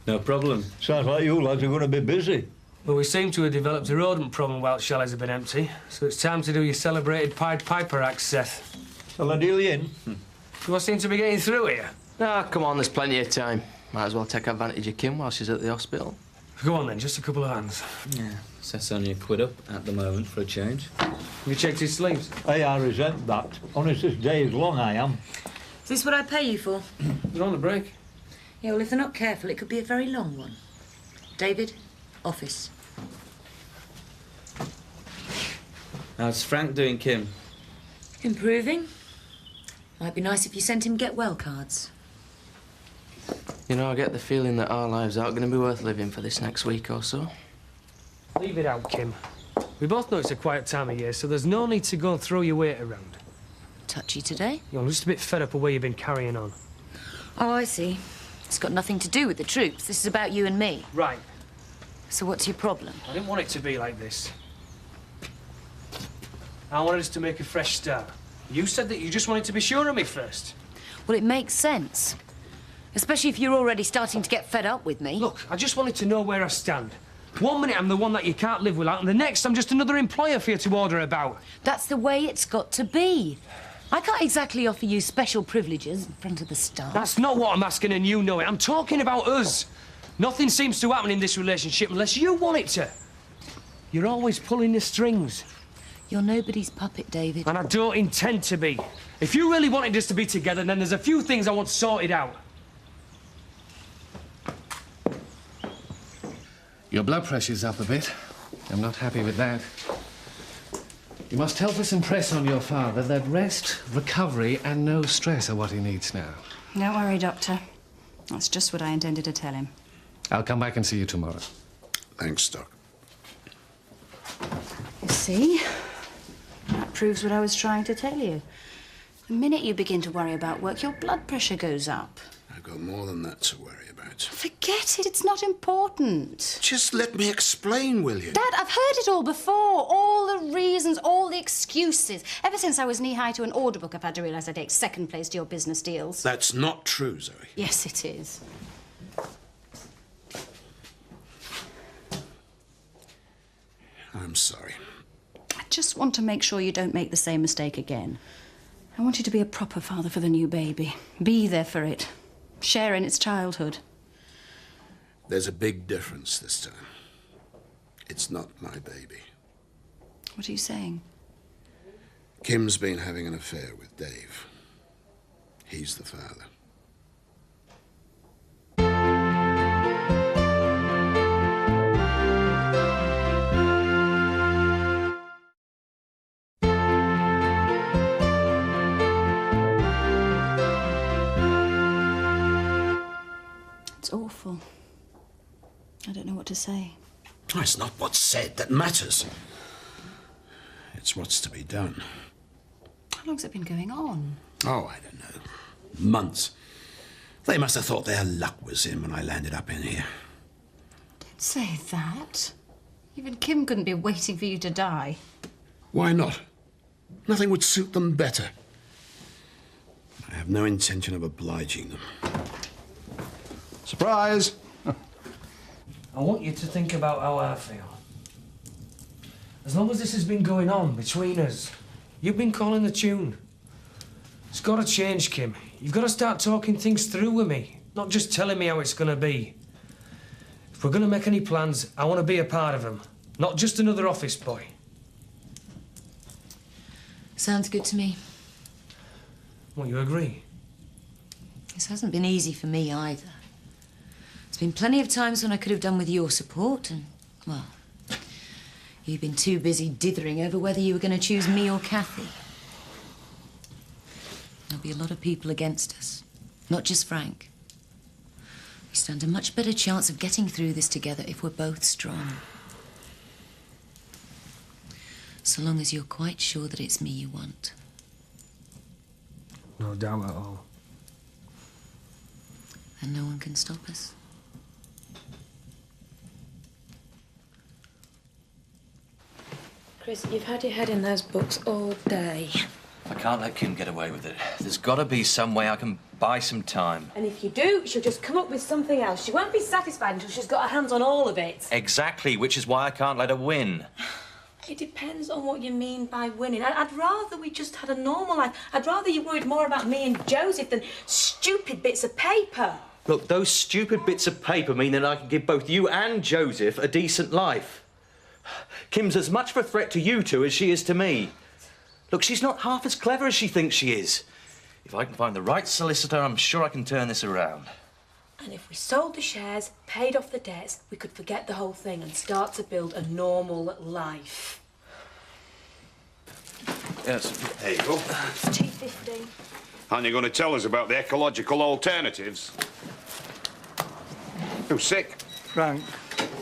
No problem. Sounds like you lads are going to be busy. Well, we seem to have developed a rodent problem while chalets have been empty, so it's time to do your celebrated Pied Piper act, Seth. Shall I deal you in? Do I seem to be getting through here? Ah, come on, there's plenty of time. Might as well take advantage of Kim while she's at the hospital. Go on then, just a couple of hands. Yeah, Seth's only a quid up at the moment for a change. Have you checked his sleeves? Hey, I resent that. Honest as day is long, I am. Is this what I pay you for? You're on the break. Yeah, well, if they're not careful, it could be a very long one. David, office. How's Frank doing, Kim? Improving. Might be nice if you sent him get well cards. You know, I get the feeling that our lives aren't going to be worth living for this next week or so. Leave it out, Kim. We both know it's a quiet time of year, so there's no need to go and throw your weight around. Touchy today? You know, I'm just a bit fed up of where you've been carrying on. Oh, I see. It's got nothing to do with the troops. This is about you and me. Right. So what's your problem? I didn't want it to be like this. I wanted us to make a fresh start. You said that you just wanted to be sure of me first. Well, it makes sense. Especially if you're already starting to get fed up with me. Look, I just wanted to know where I stand. 1 minute I'm the one that you can't live without, and the next I'm just another employer for you to order about. That's the way it's got to be. I can't exactly offer you special privileges in front of the staff. That's not what I'm asking, and you know it. I'm talking about us. Nothing seems to happen in this relationship unless you want it to. You're always pulling the strings. You're nobody's puppet, David. And I don't intend to be. If you really wanted us to be together, then there's a few things I want sorted out. Your blood pressure's up a bit. I'm not happy with that. You must help us impress on your father that rest, recovery, and no stress are what he needs now. Don't worry, Doctor. That's just what I intended to tell him. I'll come back and see you tomorrow. Thanks, Doc. You see? That proves what I was trying to tell you. The minute you begin to worry about work, your blood pressure goes up. I've got more than that to worry about. Forget it. It's not important. Just let me explain, will you? Dad, I've heard it all before. All the reasons, all the excuses. Ever since I was knee-high to an order book, I've had to realise I take second place to your business deals. That's not true, Zoe. Yes, it is. I'm sorry. I just want to make sure you don't make the same mistake again. I want you to be a proper father for the new baby. Be there for it. Share in its childhood. There's a big difference this time. It's not my baby. What are you saying? Kim's been having an affair with Dave. He's the father. It's awful. I don't know what to say. Oh, it's not what's said that matters. It's what's to be done. How long's it been going on? Oh, I don't know. Months. They must have thought their luck was in when I landed up in here. Don't say that. Even Kim couldn't be waiting for you to die. Why not? Nothing would suit them better. I have no intention of obliging them. Surprise! I want you to think about how I feel. As long as this has been going on between us, you've been calling the tune. It's got to change, Kim. You've got to start talking things through with me, not just telling me how it's going to be. If we're going to make any plans, I want to be a part of them, not just another office boy. Sounds good to me. Well, you agree? This hasn't been easy for me either. There's been plenty of times when I could have done with your support and, well, you've been too busy dithering over whether you were going to choose me or Kathy. There'll be a lot of people against us, not just Frank. We stand a much better chance of getting through this together if we're both strong. So long as you're quite sure that it's me you want. No doubt at all. And no one can stop us. Chris, you've had your head in those books all day. I can't let Kim get away with it. There's got to be some way I can buy some time. And if you do, she'll just come up with something else. She won't be satisfied until she's got her hands on all of it. Exactly, which is why I can't let her win. It depends on what you mean by winning. I'd rather we just had a normal life. I'd rather you worried more about me and Joseph than stupid bits of paper. Look, those stupid bits of paper mean that I can give both you and Joseph a decent life. Kim's as much of a threat to you two as she is to me. Look, she's not half as clever as she thinks she is. If I can find the right solicitor, I'm sure I can turn this around. And if we sold the shares, paid off the debts, we could forget the whole thing and start to build a normal life. Yes, there you go. It's $2.50. And you're going to tell us about the ecological alternatives? Who's sick? Frank.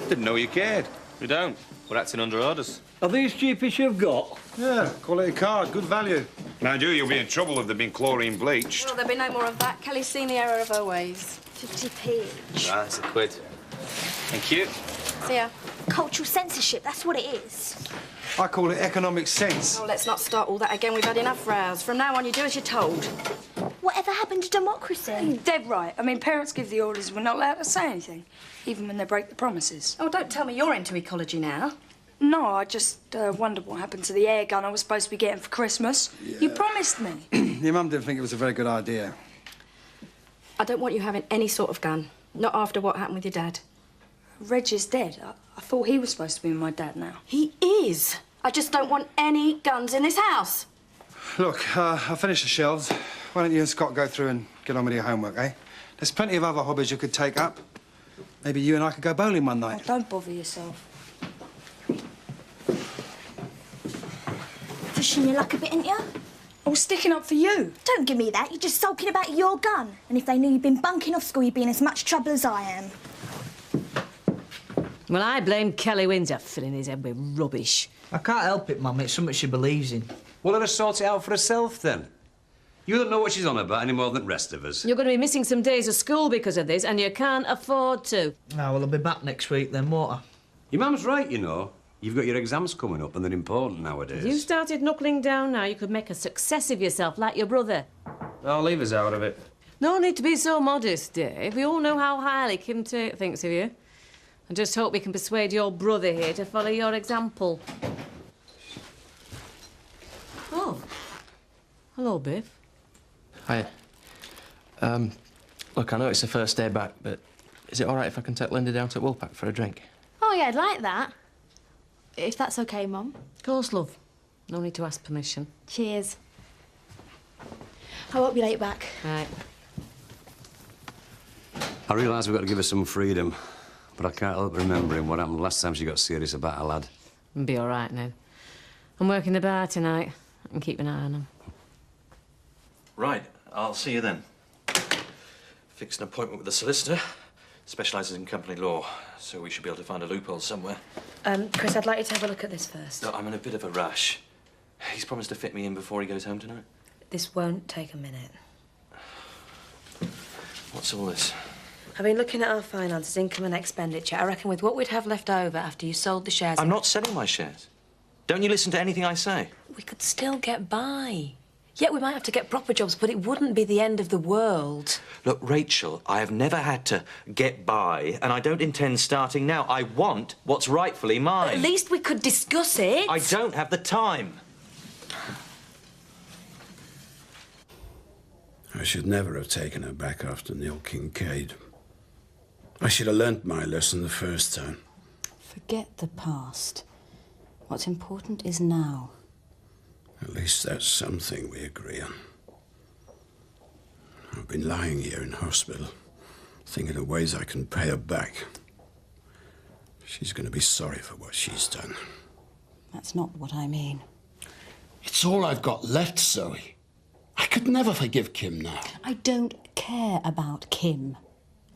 Didn't know you cared. We don't. We're acting under orders. Are these cheapest you've got? Yeah, quality card, good value. Mind you, you'll be in trouble if they've been chlorine bleached. Well, there'll be no more of that. Kelly's seen the error of her ways. 50p. Right, that's a quid. Thank you. See ya. Cultural censorship, that's what it is. I call it economic sense. Oh, let's not start all that again. We've had enough rows. From now on, you do as you're told. Whatever happened to democracy? Dead right. I mean, parents give the orders, we're not allowed to say anything, even when they break the promises. Oh, don't tell me you're into ecology now. No, I just wondered what happened to the air gun I was supposed to be getting for Christmas. Yeah. You promised me. Your mum didn't think it was a very good idea. I don't want you having any sort of gun. Not after what happened with your dad. Reg is dead. I thought he was supposed to be my dad now. He is. I just don't want any guns in this house. Look, I'll finish the shelves. Why don't you and Scott go through and get on with your homework, eh? There's plenty of other hobbies you could take up. Maybe you and I could go bowling one night. Oh, don't bother yourself. Pushing your luck a bit, ain't you? I was sticking up for you. Don't give me that. You're just sulking about your gun. And if they knew you'd been bunking off school, you'd be in as much trouble as I am. Well, I blame Kelly Windsor for filling his head with rubbish. I can't help it, Mum. It's something she believes in. Well, let her sort it out for herself, then. You don't know what she's on about any more than the rest of us. You're going to be missing some days of school because of this, and you can't afford to. No, well, I'll be back next week then, won't I? Your mum's right, you know. You've got your exams coming up, and they're important nowadays. If you started knuckling down now, you could make a success of yourself like your brother. I'll leave us out of it. No need to be so modest, Dave. We all know how highly Kim thinks of you. I just hope we can persuade your brother here to follow your example. Oh. Hello, Biff. Hi. Look, I know it's the first day back, but is it all right if I can take Linda down to Woolpack for a drink? Oh, yeah, I'd like that. If that's OK, Mum. Of course, love. No need to ask permission. Cheers. I won't be late back. Right. I realise we've got to give her some freedom, but I can't help remembering what happened last time she got serious about a lad. You'll be all right now. I'm working the bar tonight. I can keep an eye on him. Right, I'll see you then. Fixed an appointment with the solicitor. Specialises in company law, so we should be able to find a loophole somewhere. Chris, I'd like you to have a look at this first. Look, I'm in a bit of a rush. He's promised to fit me in before he goes home tonight. This won't take a minute. What's all this? I've been looking at our finances, income and expenditure. I reckon with what we'd have left over after you sold the shares... I'm not selling my shares. Don't you listen to anything I say? We could still get by. Yeah, we might have to get proper jobs, but it wouldn't be the end of the world. Look, Rachel, I have never had to get by, and I don't intend starting now. I want what's rightfully mine. At least we could discuss it. I don't have the time. I should never have taken her back after Neil Kincaid. I should have learnt my lesson the first time. Forget the past. What's important is now. At least that's something we agree on. I've been lying here in hospital, thinking of ways I can pay her back. She's going to be sorry for what she's done. That's not what I mean. It's all I've got left, Zoe. I could never forgive Kim now. I don't care about Kim.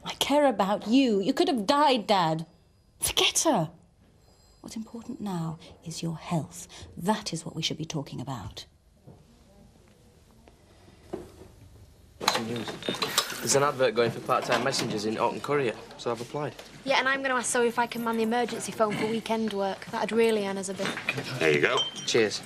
I care about you. You could have died, Dad. Forget her. What's important now is your health. That is what we should be talking about. Some news. There's an advert going for part-time messengers in Orton Courier, so I've applied. Yeah, and I'm going to ask Zoe if I can man the emergency phone for weekend work. That'd really earn us a bit. There you go. Cheers.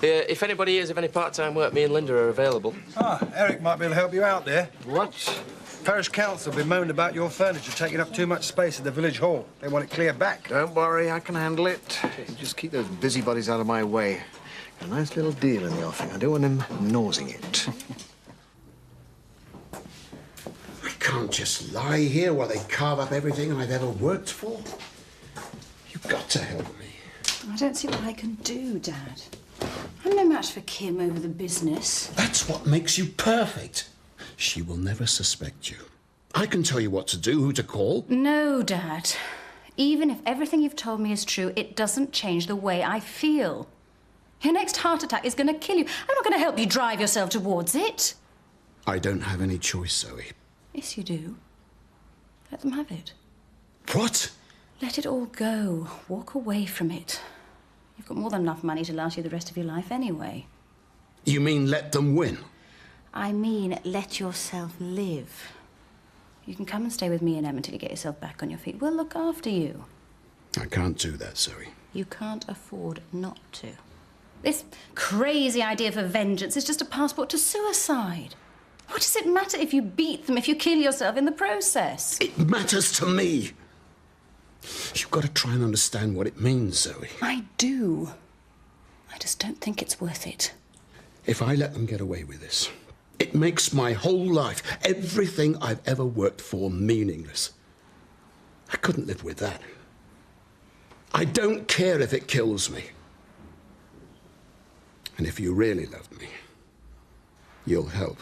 If anybody hears of any part-time work, me and Linda are available. Ah, Eric might be able to help you out there. What? Parish Council have been moaning about your furniture taking up too much space at the village hall. They want it cleared back. Don't worry, I can handle it. You just keep those busybodies out of my way. A nice little deal in the offing. I don't want them nosing it. I can't just lie here while they carve up everything I've ever worked for. You've got to help me. I don't see what I can do, Dad. I'm no match for Kim over the business. That's what makes you perfect. She will never suspect you. I can tell you what to do, who to call. No, Dad. Even if everything you've told me is true, it doesn't change the way I feel. Your next heart attack is going to kill you. I'm not going to help you drive yourself towards it. I don't have any choice, Zoe. Yes, you do. Let them have it. What? Let it all go. Walk away from it. You've got more than enough money to last you the rest of your life anyway. You mean let them win? I mean, let yourself live. You can come and stay with me in Emmerdale to get yourself back on your feet. We'll look after you. I can't do that, Zoe. You can't afford not to. This crazy idea for vengeance is just a passport to suicide. What does it matter if you beat them, if you kill yourself in the process? It matters to me. You've got to try and understand what it means, Zoe. I do. I just don't think it's worth it. If I let them get away with this, it makes my whole life, everything I've ever worked for, meaningless. I couldn't live with that. I don't care if it kills me. And if you really love me, you'll help.